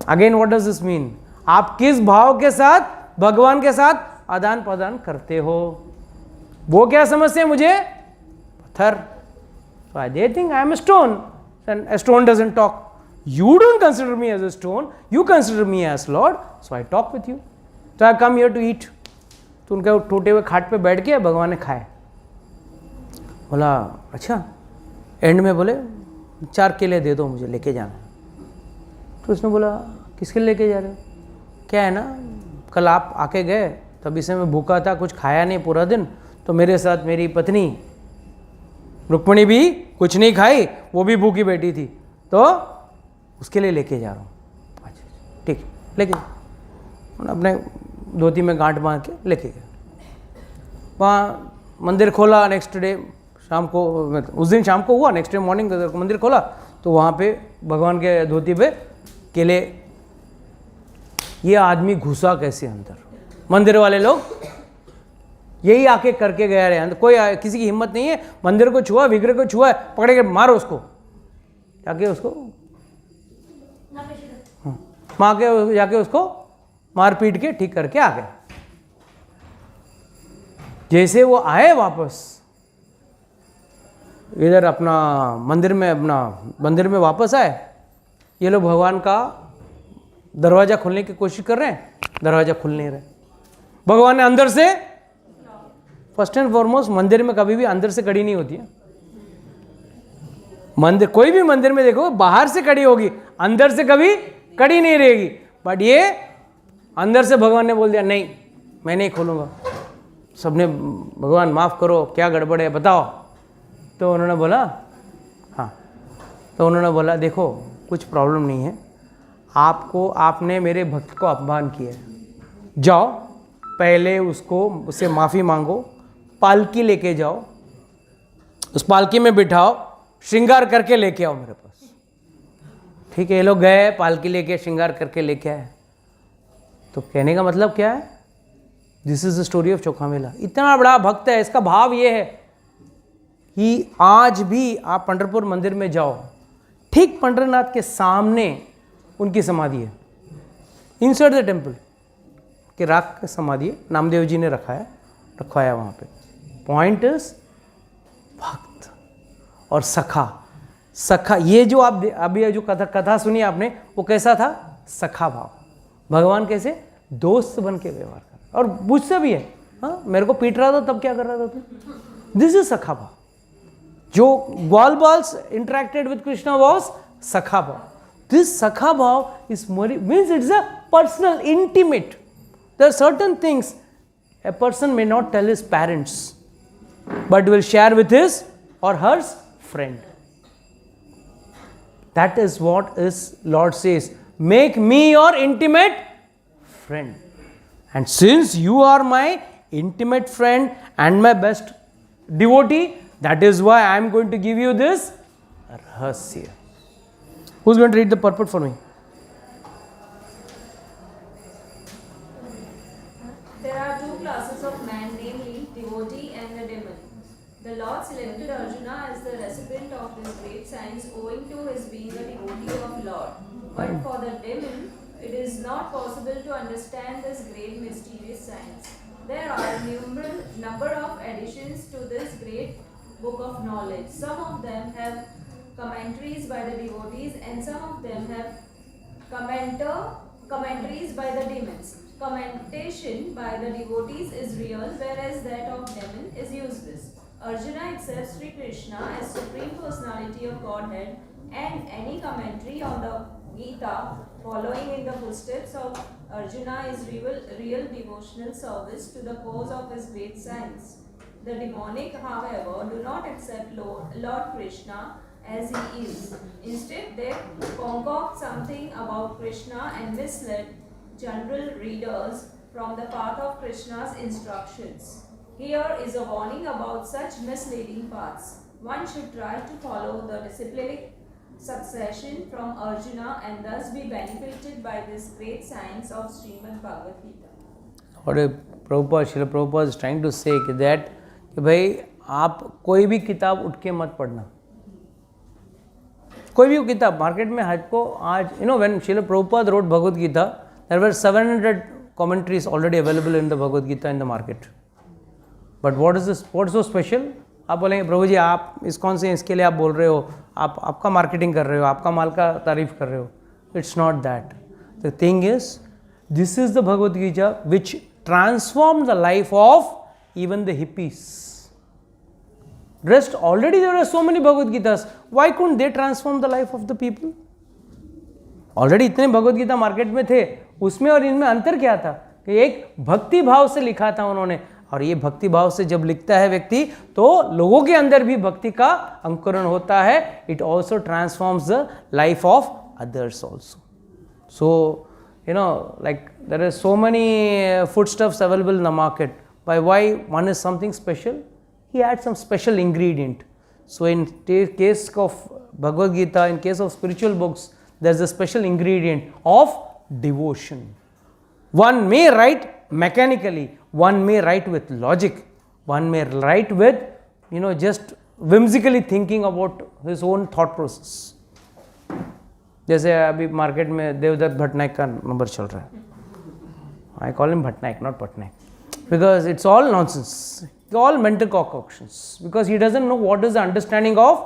Again what does this mean? आप किस भाव के साथ भगवान के साथ आदान प्रदान करते हो? वो क्या समझते हैं मुझे? पत्थर. So they think I am a stone, and a stone doesn't talk. You don't consider me as a stone, you consider me as Lord, so I talk with you. So I come here to eat. तो उनके टूटे हुए खाट पे बैठ के भगवान ने खाए. बोला अच्छा. एंड में बोले 4 केले दे दो, मुझे लेके जाना. तो उसने बोला किसके लिए लेके जा रहे हो? क्या है ना, कल आप आके गए तभी से मैं भूखा था, कुछ खाया नहीं पूरा दिन, तो मेरे साथ मेरी पत्नी रुक्मिणी भी कुछ नहीं खाई, वो भी भूखी बैठी थी, तो उसके लिए लेके जा रहा हूँ. अच्छा ठीक, लेके अपने धोती में गांठ बांध के लेके गए. वहाँ मंदिर खोला. नेक्स्ट डे शाम को, उस दिन शाम को हुआ, नेक्स्ट डे मॉर्निंग मंदिर खोला तो वहाँ पे भगवान के धोती पे केले. ये आदमी घुसा कैसे अंदर? मंदिर वाले लोग यही आके करके गया रहे. कोई किसी की हिम्मत नहीं है, मंदिर को छुआ, विग्रह को छुआ, पकड़े के मारो उसको. जाके उसको जाके उसको मार पीट के ठीक करके आ गए. जैसे वो आए वापस इधर अपना मंदिर में वापस आए, ये लोग भगवान का दरवाजा खोलने की कोशिश कर रहे हैं, दरवाजा खुल नहीं रहे. भगवान ने अंदर से, फर्स्ट एंड फॉरमोस्ट मंदिर में कभी भी अंदर से कड़ी नहीं होती है. मंदिर, कोई भी मंदिर में देखो बाहर से कड़ी होगी, अंदर से कभी कड़ी नहीं रहेगी. बट ये अंदर से भगवान ने बोल दिया नहीं, मैं नहीं खोलूंगा. सबने भगवान माफ करो, क्या गड़बड़ है बताओ. तो उन्होंने बोला हाँ. तो उन्होंने बोला देखो कुछ प्रॉब्लम नहीं है, आपने मेरे भक्त को अपमान किया है, जाओ पहले उससे माफ़ी मांगो, पालकी लेके जाओ, उस पालकी में बिठाओ, श्रृंगार करके लेके आओ मेरे पास. ठीक है, ये लोग गए, पालकी लेके श्रृंगार करके लेके आए. तो कहने का मतलब क्या है? This is the story of Chokha Mela. इतना बड़ा भक्त है, इसका भाव ये है कि आज भी आप पंढरपुर मंदिर में जाओ, ठीक पंढरनाथ के सामने उनकी समाधि है, इनसाइड द टेम्पल के राख का समाधि है, नामदेव जी ने रखवाया वहाँ पे. पॉइंट इज भक्त और सखा. ये जो आप अभी जो कथा सुनी आपने, वो कैसा था? सखा भाव. भगवान कैसे दोस्त बन के व्यवहार कर, और मुझसे भी है. हाँ, मेरे को पीट रहा था तब क्या कर रहा था तू? दिस इज सखा भाव. जो ग्वाल बाल्स इंटरेक्टेड विद कृष्णा वॉज सखा भाव. दिस सखा भाव is means it's a personal, intimate. There are certain things a person may not tell his parents, but will share with his or her friend. That is what is Lord says. Make me your intimate friend. And since you are my intimate friend and my best devotee, that is why I am going to give you this rahasya. Who's going to read the purport for me? There are two classes of man, namely devotee and the demon. The Lord selected Arjuna as the recipient of this great science owing to his being a devotee of Lord. But for the demon, it is not possible to understand this great mysterious science. There are a number of additions to this great book of knowledge. Some of them have commentaries by the devotees and some of them have commentaries by the demons. Commentation by the devotees is real, whereas that of demon is useless. Arjuna accepts Sri Krishna as Supreme Personality of Godhead, and any commentary on the Gita following in the footsteps of Arjuna is real devotional service to the cause of his great science. The demonic, however, do not accept Lord Krishna as he is. Instead, they concoct something about Krishna and mislead general readers from the path of Krishna's instructions. Here is a warning about such misleading paths. One should try to follow the disciplinic succession from Arjuna and thus be benefited by this great science of Srimad Bhagavad Gita. और Prabhupada Srila Prabhupada is trying to say कि भाई आप कोई भी किताब उठ के मत पढ़ना, कोई भी किताब मार्केट में आपको आज when Srila Prabhupada wrote Bhagavad Gita there were 700 commentaries already available in the Bhagavad Gita in the market. But what is so special? आप बोलेंगे प्रभु जी आप इसके लिए आप बोल रहे हो, आपका मार्केटिंग कर रहे हो, आपका माल का तारीफ कर रहे हो. It's not that. The thing is this is the Bhagavad Gita which transform the life of even the hippies. Rest already there are so many Bhagavad Gitas. Why couldn't they transform the life of the people? Already इतने Bhagavad Gita market में थे, उसमें और इनमें अंतर क्या था कि एक भक्ति भाव से लिखा था उन्होंने, और ये भक्ति भाव से जब लिखता है व्यक्ति तो लोगों के अंदर भी भक्ति का अंकुरण होता है. It also transforms the life of others also. So like there are so many foodstuffs available in the market. Why one is something special? He adds some special ingredient. So in case of Bhagavad Gita, in case of spiritual books, there's a special ingredient of devotion. One may write mechanically, one may write with logic, one may write with just whimsically thinking about his own thought process. जैसे अभी market में देवदत्त भट्टनायक का number चल रहा है. I call him Bhattanayak, not Patnaik, because it's all nonsense, all mental concoctions, because he doesn't know what is the understanding of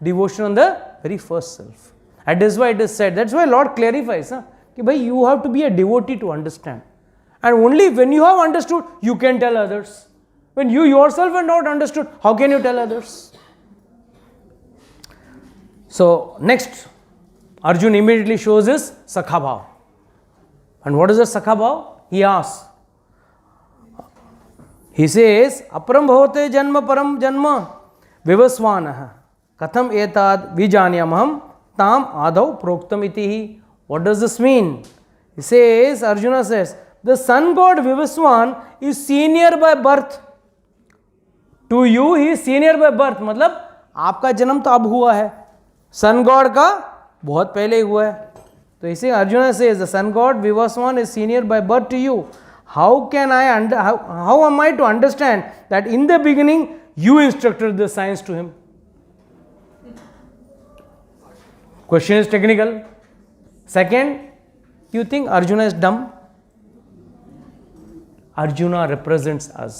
devotion on the very first self. And that's why it is said, that's why Lord clarifies कि भाई you have to be a devotee to understand, and only when you have understood you can tell others. When you yourself are not understood, how can you tell others? So next Arjun immediately shows his Sakha Bhav. And what is the Sakha Bhav? He asks, he says, Aparam bhavate janma param janma vivasvanah katham etad vijanyamaham tam adau proktam itihi. What does this mean? He says, Arjuna says, the sun god Vivaswan is senior by birth. To you he is senior by birth. मतलब आपका जन्म तो अब हुआ है, sun god का बहुत पहले हुआ है. तो इसे अर्जुन से the sun god Vivasvan is senior by birth to you. How can I how am I to understand that in the beginning you instructed the science to him? Question is technical. Second, you think Arjuna is dumb? Arjuna represents us.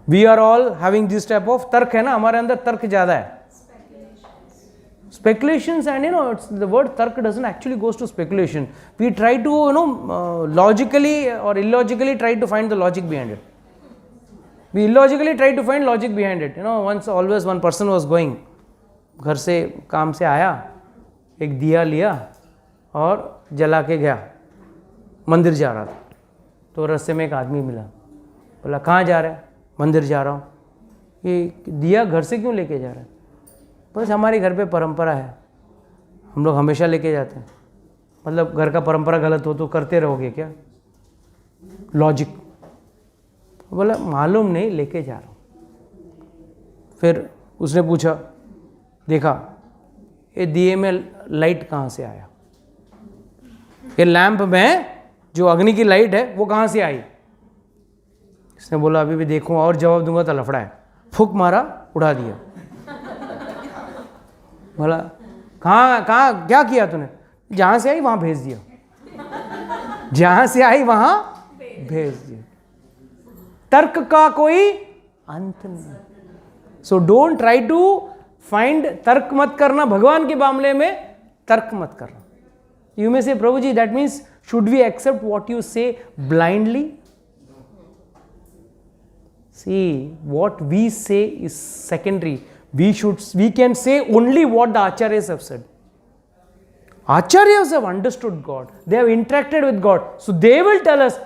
We are all having this type of तर्क है ना, हमारे अंदर तर्क ज्यादा है. Speculations, and it's, the word tark doesn't actually goes to speculation. We try to logically or illogically try to find the logic behind it. We illogically try to find logic behind it. Always one person was going, घर से काम से आया, एक दिया लिया और जला के गया, मंदिर जा रहा था. तो रास्ते में एक आदमी मिला, बोला कहाँ जा रहा है? मंदिर जा रहा हूँ. ये दिया घर से क्यों लेके जा रहा है? बस हमारे घर पे परंपरा है, हम लोग हमेशा लेके जाते हैं. मतलब घर का परंपरा गलत हो तो करते रहोगे क्या? लॉजिक. बोला मालूम नहीं, लेके जा रहा हूँ. फिर उसने पूछा, देखा ये दिए में लाइट कहाँ से आया? ये लैंप में जो अग्नि की लाइट है वो कहाँ से आई? इसने बोला अभी भी देखूँ और जवाब दूंगा तो लफड़ा है. फूक मारा, उड़ा दिया. बोला कहाँ क्या किया तूने? जहाँ से आई वहाँ भेज दिया. जहाँ से आई वहाँ भेज दिया. तर्क का कोई अंत नहीं. So don't try to find. तर्क मत करना भगवान के मामले में, तर्क मत करना. You may say Prabhu ji that means should we accept what you say blindly? See what we say is secondary. We can say only what the acharyas have said. Acharyas have understood God. They have interacted with God. So they will tell us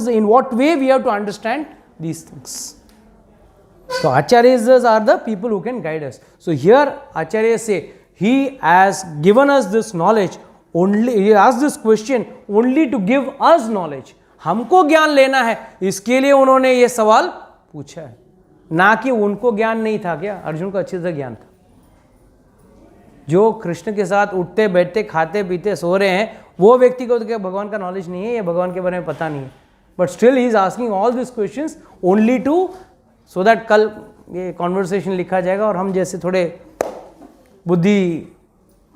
in what way we have to understand these things. So acharyas are the people who can guide us. So here acharyas say, he has given us this knowledge only, he asked this question only to give us knowledge. हमको ज्ञान लेना है, इसके लिए उन्होंने ये सवाल पूछा है. ना कि उनको ज्ञान नहीं था. क्या अर्जुन को अच्छे से ज्ञान था. जो कृष्ण के साथ उठते बैठते खाते पीते सो रहे हैं, वो व्यक्ति को तो क्या भगवान का नॉलेज नहीं है या भगवान के बारे में पता नहीं है, but still he is asking all this questions only to so that कल ये कॉन्वर्सेशन लिखा जाएगा और हम जैसे थोड़े बुद्धि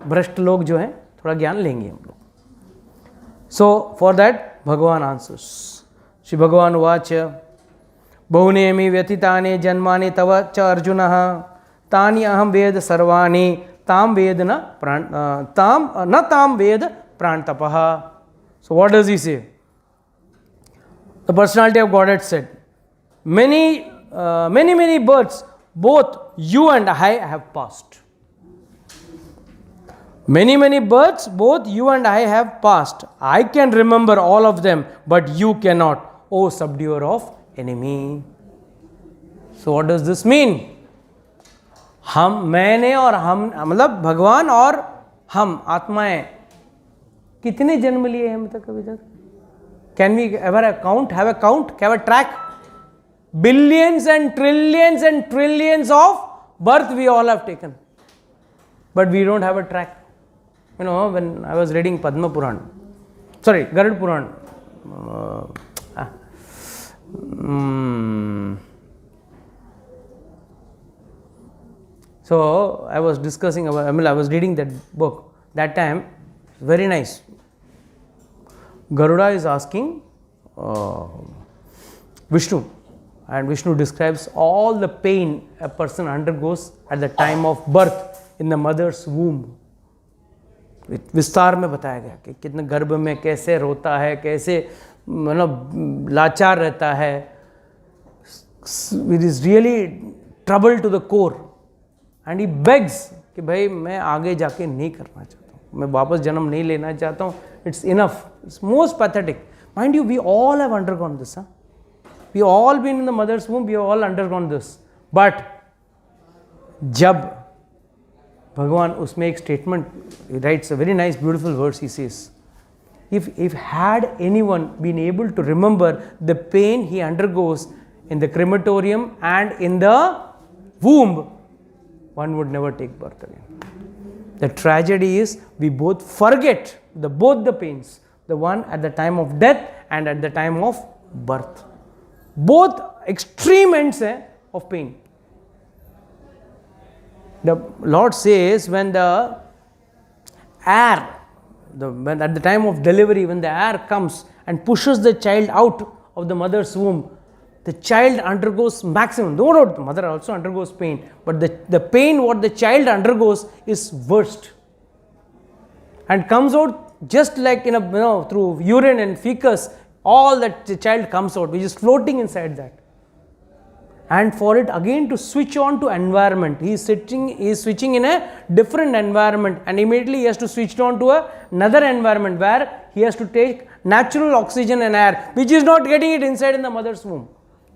भ्रष्ट लोग जो हैं थोड़ा ज्ञान लेंगे हम लोग. सो फॉर दैट भगवान आंसर्स. श्री भगवान उवाच बहुनेमि व्यतीतानि जन्मानि तव च अर्जुनः तानि अहं वेद सर्वाणि ताम वेद ताम वेद प्राणतपः. So what does he say? The personality of Godhead said, many births both you and I have passed. Many births both you and I have passed. I can remember all of them, but you cannot, O subduer of enemy. So what does this mean? मैंने और हम मतलब भगवान और हम आत्माएं कितने जन्म लिए हैं अभी तक? Can we ever count, have a count, have a track? Billions and trillions of birth we all have taken, but we don't have a track. You know, when I was reading Padma Puran, sorry, Garud Puran, so I was discussing about, I was reading that book. That time, very nice. Garuda is asking Vishnu, and Vishnu describes all the pain a person undergoes at the time of birth in the mother's womb. विस्तार में बताया गया कि कितने गर्भ में कैसे रोता है, कैसे मतलब लाचार रहता है. It is really trouble to the core and he begs कि भाई मैं आगे जाके नहीं करना चाहता हूँ, मैं वापस जन्म नहीं लेना चाहता हूँ. It's enough. It's most pathetic. Mind you, we all have undergone this. We all been in the mother's womb, we all undergone this. But जब भगवान उसमें एक statement writes, a very nice beautiful words. He says, if had anyone been able to remember the pain he undergoes in the crematorium and in the womb, one would never take birth again. The tragedy is we both forget both the pains, the one at the time of death and at the time of birth. Both extreme ends of pain. The Lord says when the air, when at the time of delivery, when the air comes and pushes the child out of the mother's womb, the child undergoes maximum. No doubt the mother also undergoes pain, but the pain what the child undergoes is worst and comes out just like in a through urine and fecus. All that the child comes out, which is floating inside that. And for it again to switch on to environment, he is switching in a different environment, and immediately he has to switch on to another environment where he has to take natural oxygen and air, which is not getting it inside in the mother's womb.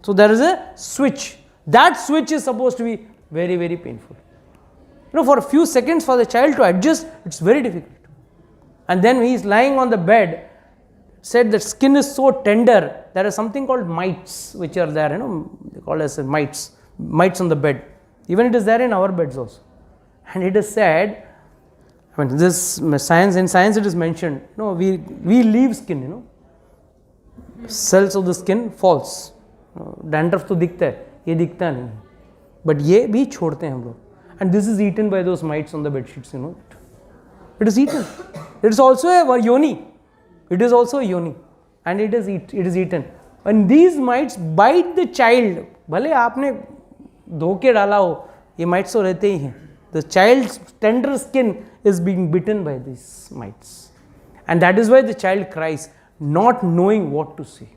So there is a switch. That switch is supposed to be very, very painful. For a few seconds for the child to adjust, it's very difficult. And then he is lying on the bed, said that skin is so tender, there is something called mites which are there, they call as mites on the bed. Even it is there in our beds also. And it is said, this science, in science it is mentioned, we leave skin, cells of the skin falls. Dandruff to दिखता है, ये दिखता नहीं, but ये भी छोड़ते हैं हम लोग. And this is eaten by those mites on the bed sheets, It is eaten. It is also a yoni. It is also a yoni, and it is eaten. When these mites bite the child, भले आपने धो के डाला हो, ये mites तो रहते ही हैं. The child's tender skin is being bitten by these mites, and that is why the child cries, not knowing what to say.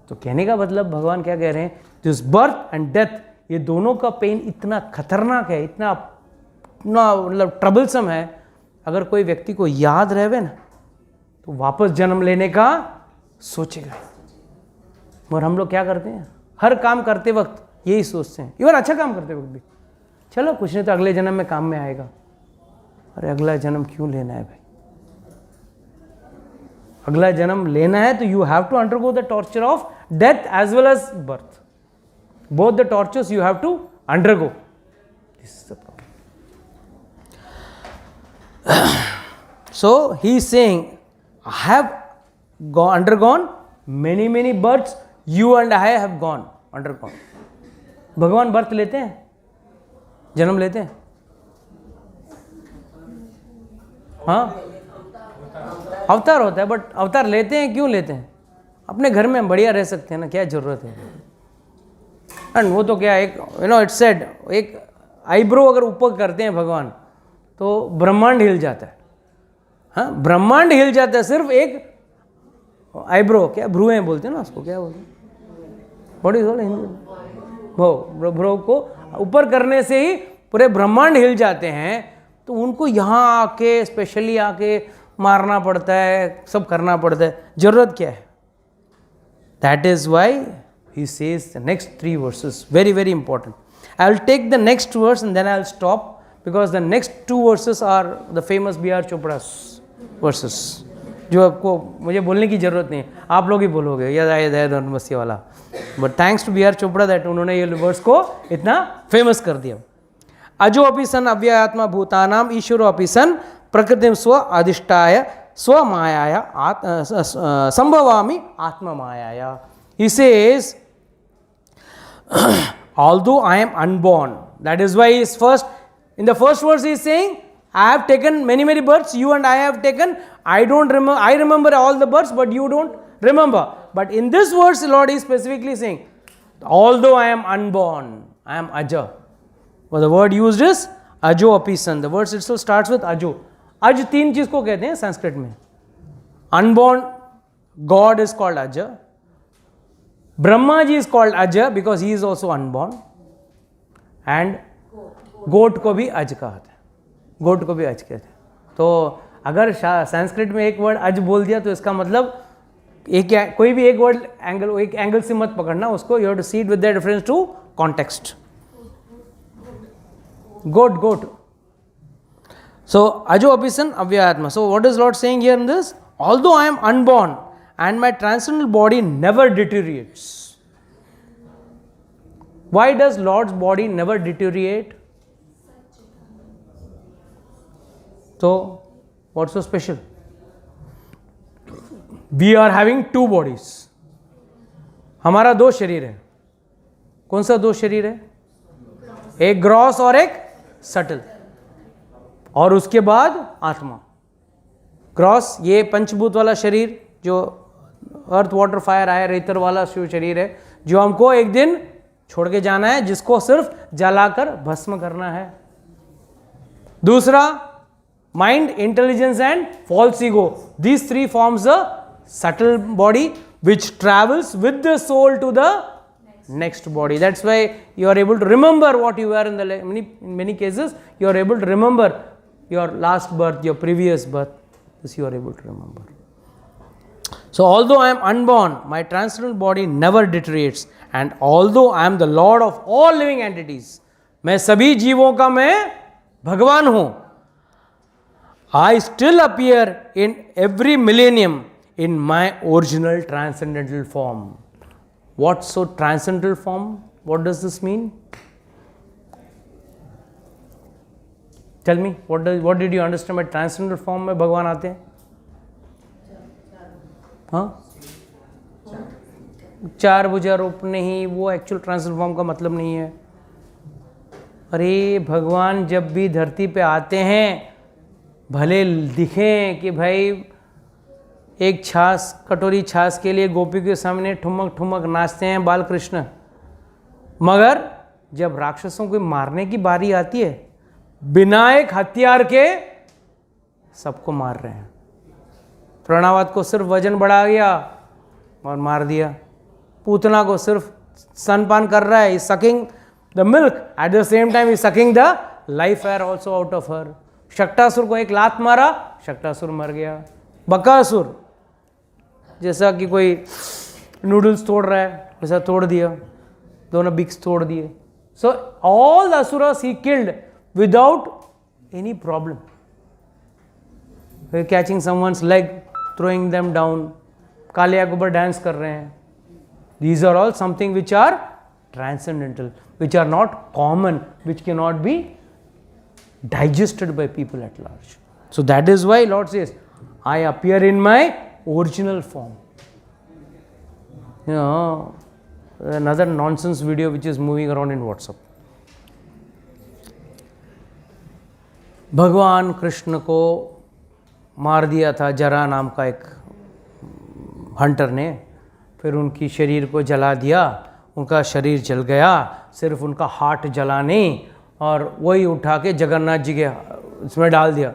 तो कहने का मतलब भगवान क्या कह रहे हैं, दिस बर्थ एंड डेथ, ये दोनों का पेन इतना खतरनाक है, इतना मतलब ट्रबलसम है. अगर कोई व्यक्ति को याद रहे ना तो वापस जन्म लेने का सोचेगा. और हम लोग क्या करते हैं, हर काम करते वक्त यही सोचते हैं, इवन अच्छा काम करते वक्त भी, चलो कुछ नहीं तो अगले जन्म में काम में आएगा. अरे अगला जन्म क्यों लेना है भाई? अगला जन्म लेना है तो you have to undergo the torture of death as well as birth. Both the tortures you have to undergo. This is the problem. So he is saying, I have undergone many births, you and I have undergone. भगवान birth लेते हैं, जन्म लेते हैं? हाँ, अवतार होता है, बट अवतार लेते हैं, क्यों लेते हैं? अपने घर में बढ़िया रह सकते हैं ना, क्या जरूरत है? एंड वो तो क्या, एक इट्स सेड, एक आईब्रो अगर ऊपर करते हैं भगवान तो ब्रह्मांड हिल जाता है. हाँ, ब्रह्मांड हिल जाता है सिर्फ एक आईब्रो, क्या भ्रुएं बोलते हैं ना उसको, क्या बोलते हैं, बॉडी थोड़ा हिंदी, वो भ्रू को ऊपर करने से ही पूरे ब्रह्मांड हिल जाते हैं. तो उनको यहाँ आके स्पेशली आके मारना पड़ता है, सब करना पड़ता है, जरूरत क्या है? That is why he says the next 3 verses, very important. I will take the next verse and then I will stop, because the next 2 verses are the famous B.R. Chopra's verses, जो आपको मुझे बोलने की ज़रूरत नहीं है, आप लोग ही बोलोगे यदा नमस्ते वाला. But thanks to B.R. Chopra that उन्होंने ये वर्स को इतना फेमस कर दिया. अजो अपि सन अव्ययात्मा भूतानाम ईश्वरो अपि सन प्रकृतिम स्व अधिष्ठाय स्व मायाया संभवामि आत्मा मायाया. He says, although I am unborn, that is why he is first, in the first verse he is saying, I have taken many births, you and I have taken, I don't remember, I remember all the births, but you don't remember. But in this verse, the Lord is specifically saying, although I am unborn, I am Aja. But the word used is Ajo api san. The verse itself starts with Ajo. Aj 3 चीज को कहते हैं संस्कृत में. Unborn God is called Aja. Brahma ji is called Aja because he is also unborn. And goat को भी अज कहते हैं. गोट को भी अज कहते हैं. तो अगर संस्कृत में एक वर्ड अज बोल दिया तो इसका मतलब एक कोई भी एक वर्ड एंगल, एक एंगल से मत पकड़ना उसको. You have to see it with the reference to context. Got. So अजो अपिसन अव्ययात्मा. So what is Lord saying here in this? Although I am unborn and my transcendental body never deteriorates. Why does Lord's body never deteriorate? So, what's so special? We are having 2 bodies. हमारा 2 शरीर है. कौन सा 2 शरीर है? एक gross और एक सटल, और उसके बाद आत्मा. ग्रॉस ये पंचभूत वाला शरीर जो अर्थ वाटर फायर आयर रेतर वाला शिव शरीर है, जो हमको एक दिन छोड़ के जाना है, जिसको सिर्फ जलाकर भस्म करना है. दूसरा mind, intelligence and false ego. These 3 forms a subtle body which travels with the soul to the next body. That's why you are able to remember what you are in many cases. You are able to remember your last birth, your previous birth. This you are able to remember. So although I am unborn, my transcendental body never deteriorates, and although I am the Lord of all living entities, मैं सभी जीवों का मैं भगवान हूँ, I still appear in every millennium in my original transcendental form. What's so transcendental form? What does this mean? Tell me, what did you understand by transcendental form में भगवान आते हैं? हाँ, 4 भुजा रूप नहीं, वो एक्चुअल ट्रांसफर फॉर्म का मतलब नहीं है. अरे भगवान जब भी धरती पे आते हैं, भले दिखें कि भाई एक छाछ, कटोरी छाछ के लिए गोपी के सामने ठुमक ठुमक नाचते हैं बाल कृष्ण, मगर जब राक्षसों को मारने की बारी आती है, बिना एक हथियार के सबको मार रहे हैं. प्रणवात को सिर्फ वजन बढ़ा गया और मार दिया. पूतना को सिर्फ स्तनपान कर रहा है, sucking the milk, at the same time is sucking the life air also out of her. Shaktasur को एक लात मारा, शक्टासुर मर गया. बकासुर जैसा कि कोई नूडल्स तोड़ रहा है वैसा तोड़ दिया, दोनों बिक्स तोड़ दिए. So all the asuras he killed without any problem. Catching someone's leg, throwing them down, Kaliya के ऊपर डांस कर रहे हैं. These are all something which are transcendental, which are not common, which cannot be digested by people at large. So that is why Lord says, I appear in my original form. You know, another nonsense video which is moving around in WhatsApp. भगवान कृष्ण को मार दिया था जरा नाम का एक Hunter ने, फिर उनकी शरीर को जला दिया, उनका शरीर जल गया, सिर्फ उनका हार्ट जला नहीं, और वही उठा के जगन्नाथ जी के इसमें डाल दिया.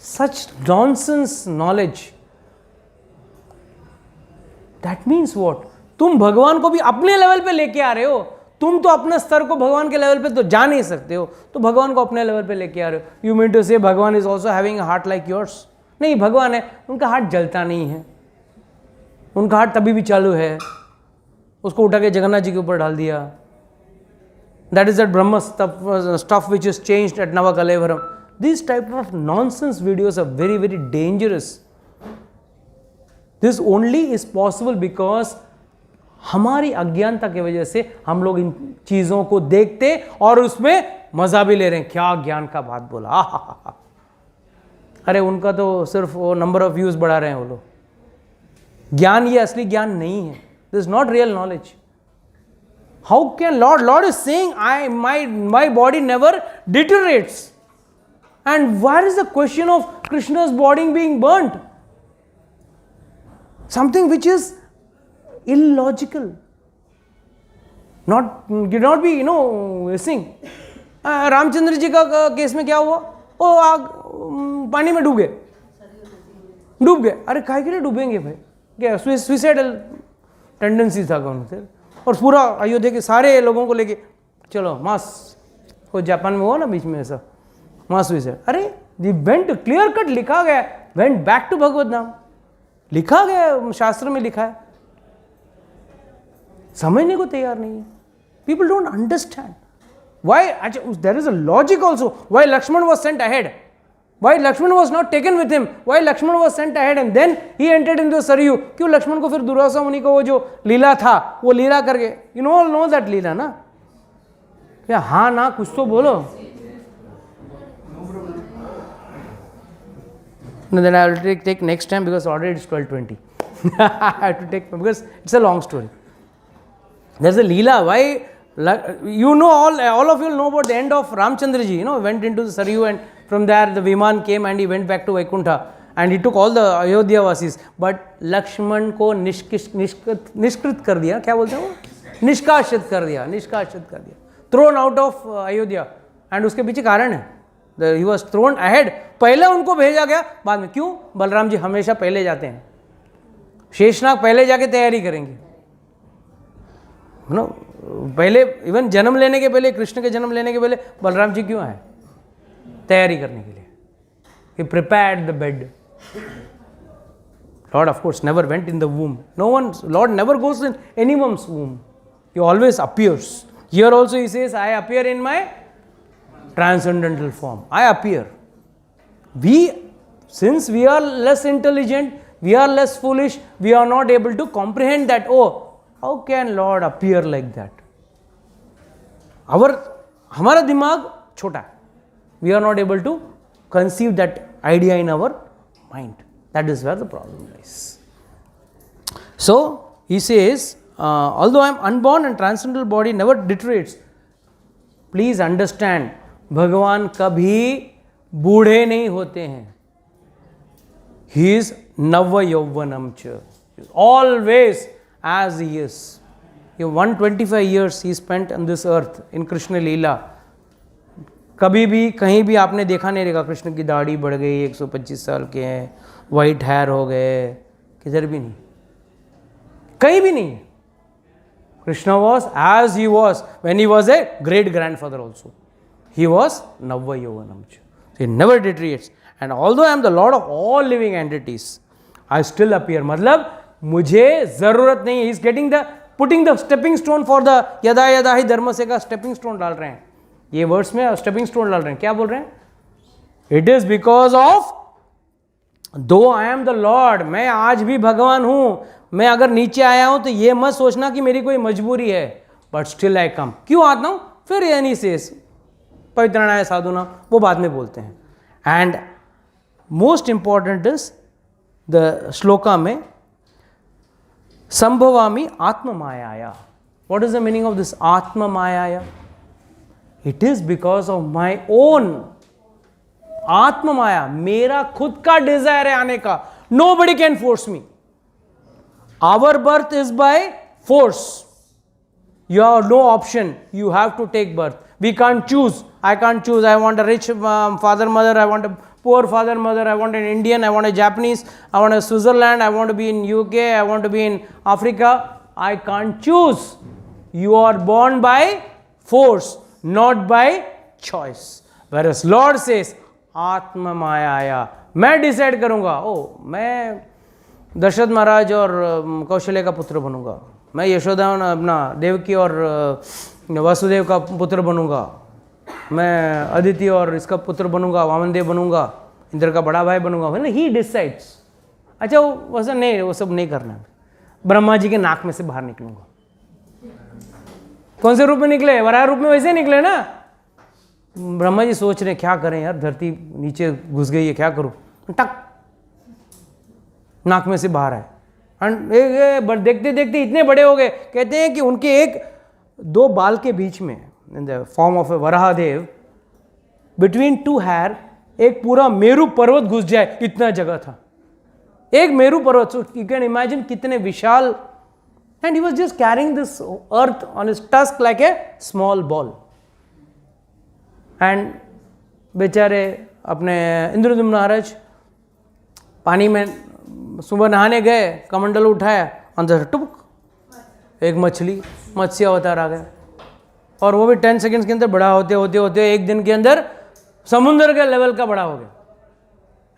Such nonsense knowledge. That means what? तुम भगवान को भी अपने लेवल पे लेके आ रहे हो. तुम तो अपने स्तर को भगवान के लेवल पे तो जा नहीं सकते हो, तो भगवान को अपने लेवल पे लेके आ रहे हो. यू मीन टू से भगवान is also having a heart like yours? नहीं, भगवान है, उनका हार्ट जलता नहीं है, उनका हार्ट तभी भी चालू है, उसको उठा के जगन्नाथ जी के ऊपर डाल दिया. That is that Brahma stuff which is changed at Nabakalebara. This type of nonsense videos are very very dangerous. This only is possible because हमारी अज्ञानता की वजह से हम लोग इन चीजों को देखते और उसमें मजा भी ले रहे हैं. क्या ज्ञान का बात बोला. अरे उनका तो सिर्फ वो नंबर ऑफ व्यूज बढ़ा रहे हैं वो लोग. ज्ञान ये असली ज्ञान नहीं है. This is not real knowledge. How can Lord is saying I my body never deteriorates, and what is the question of Krishna's body being burnt? Something which is illogical. Cannot be, sing. Ramchandra ji का case में क्या हुआ? वो आग पानी में डूब गए. अरे काहे के लिए डूबेंगे भाई? क्या सुइसाइडल टेंडेंसी था उनसे, और पूरा अयोध्या के सारे लोगों को लेके चलो मास. वो जापान में हुआ ना बीच में ऐसा मास सुइसाइड. अरे दी वेंट क्लियर कट लिखा गया, वेंट बैक टू भगवत नाम लिखा गया, शास्त्र में लिखा है. समझने को तैयार नहीं है. People don't understand why. There is a logic also. Why Lakshman was sent ahead? Why Lakshman was not taken with him? Why Lakshman was sent ahead and then he entered into Sarayu? क्यों लक्ष्मण को फिर दुर्वासा मुनि को वो जो लीला था वो लीला करके, यू ऑल नो दैट लीला ना? क्या हाँ ना कुछ तो बोलो. No, then I will take next time because already it's 12:20. I have to take because it's a long story. There's a Leela. Why? All of you know about the end of Ramchandra ji. Went into the Saryu, and from there the Viman came and he went back to Vaikuntha and he took all the Ayodhya vasis. But Lakshman को निष्कृत कर दिया. क्या बोलते हैं वो? निष्कासित कर दिया. Thrown out of Ayodhya. And उसके पीछे कारण है. He was thrown ahead. पहले उनको भेजा गया, बाद में. क्यों? बलराम जी हमेशा पहले जाते हैं. शेषनाग पहले जाके तैयारी करेंगे. पहले इवन जन्म लेने के पहले, कृष्ण के जन्म लेने के पहले बलराम जी क्यों आए? तैयारी करने के लिए. He prepared the bed. Lord of course never went in the womb. Lord never goes in anyone's womb. He always appears. Here also he says, I appear in my transcendental form. I appear. Since we are less intelligent, we are less foolish, we are not able to comprehend that. Oh, how can Lord appear like that? हमारा दिमाग छोटा है. We are not able to conceive that idea in our mind. That is where the problem lies. So he says, although I am unborn and transcendental body never deteriorates, please understand, भगवान कभी बूढ़े नहीं होते हैं. He is नव यौवनम च, always as he is. 125 years he spent on this earth in Krishna Leela. कभी भी कहीं भी आपने देखा नहीं रहेगा कृष्ण की दाढ़ी बढ़ गई, 125 साल के हैं, वाइट हेयर हो गए, किधर भी नहीं, कहीं भी नहीं. Krishna was as he was when he was a great grandfather also. He was Nava Yovanam. He never deteriorates. And although I am the Lord of all living entities, I still appear. मतलब मुझे जरूरत नहीं है. He is getting putting the stepping stone for the यदा यदा ही धर्म से का stepping stone डाल रहे हैं. ये वर्ड्स में stepping stone डाल रहे हैं. क्या बोल रहे हैं? It is because of though I am the Lord. मैं आज भी भगवान हूँ. मैं अगर नीचे आया हूं तो ये मत सोचना कि मेरी कोई मजबूरी है. बट स्टिल आई कम. क्यों आता हूं? फिर यानी से पवित्रनाय साधुना वो बाद में बोलते हैं. And most important is the shloka में संभवामी आत्म मायाया. What is the meaning of this Atma Mayaya? It is because of my own Atma Maya. मेरा खुद का डिजायर है आने का. Nobody can force me. Our birth is by force. You have no option. You have to take birth. We can't choose. I can't choose. I want a rich father, mother. I want a poor father, mother. I want an Indian. I want a Japanese. I want a Switzerland. I want to be in UK. I want to be in Africa. I can't choose. You are born by force, not by choice. Whereas Lord says, Atma Mayaya. मैं decide करूंगा. ओ मैं दशरथ महाराज और कौशल्य का पुत्र बनूंगा. मैं यशोदा अपना देवकी और वासुदेव का पुत्र बनूंगा. मैं अदिति और इसका पुत्र बनूंगा, वामनदेव बनूंगा, इंद्र का बड़ा भाई बनूंगा. He decides. अच्छा वो वैसा नहीं, वो सब नहीं करना. ब्रह्मा जी के नाक में से बाहर निकलूंगा. कौन से रूप में निकले? वराह रूप में वैसे निकले ना. ब्रह्मा जी सोच रहे क्या करें यार, धरती नीचे घुस गई है, क्या करूं. टक नाक में से बाहर आए. एंड देखते देखते इतने बड़े हो गए. कहते हैं कि उनके एक दो बाल के बीच में, in the form of a Varahadeva, between two hair एक पूरा मेरू पर्वत घुस जाए, इतना जगह था. एक मेरू पर्वत. सो यू कैन इमेजिन कितने विशाल. And he was just carrying this earth on his tusk like a small ball. And बेचारे अपने इंद्रद्युम्न महाराज पानी में सुबह नहाने गए, कमंडल उठाया, अंदर से टुक एक मत्स्य अवतार आ गया. और वो भी 10 सेकेंड्स के अंदर बड़ा होते होते होते एक दिन के अंदर समुद्र के लेवल का बड़ा हो गया.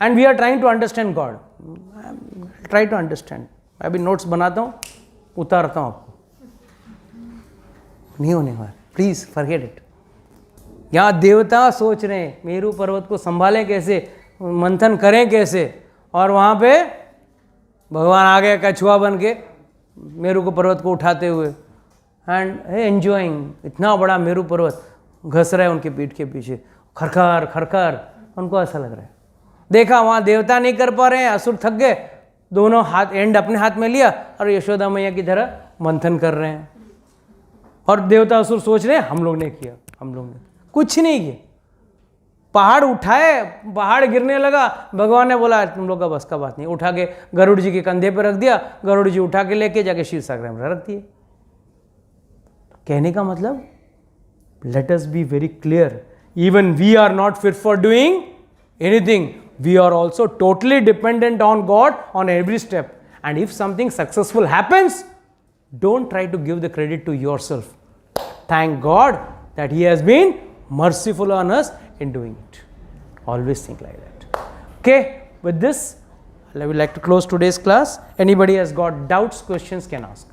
And we are trying to understand God. Try to understand. मैं अभी नोट्स बनाता हूँ, उतारता हूँ आपको. नहीं होने वाला. Please forget it. यहाँ देवता सोच रहे हैं मेरू पर्वत को संभालें कैसे, मंथन करें कैसे, और वहाँ पे भगवान आ गए कछुआ बन के मेरू को पर्वत को उठाते हुए. And enjoying. इतना बड़ा मेरू पर्वत घस रहा है उनके पीठ के पीछे, खरखर खरखर. उनको ऐसा लग रहा है. देखा वहाँ देवता नहीं कर पा रहे हैं, असुर थक गए, दोनों हाथ एंड अपने हाथ में लिया और यशोदा मैया की तरह मंथन कर रहे हैं. और देवता असुर सोच रहे हैं हम लोग ने किया, हम लोग ने कुछ नहीं किया. पहाड़ उठाए, पहाड़ गिरने लगा. भगवान ने बोला तुम लोग का बस का बात नहीं. उठा के गरुड़ जी के कंधे पर रख दिया. गरुड़ जी उठा के लेके जाके शिव सागर में रख दिए. कहने का मतलब, let us be very clear. Even we are not fit for doing anything. We are also totally dependent on God on every step. And if something successful happens, don't try to give the credit to yourself. Thank God that He has been merciful on us in doing it. Always think like that. Okay, with this, I would like to close today's class. Anybody has got doubts, questions, can ask.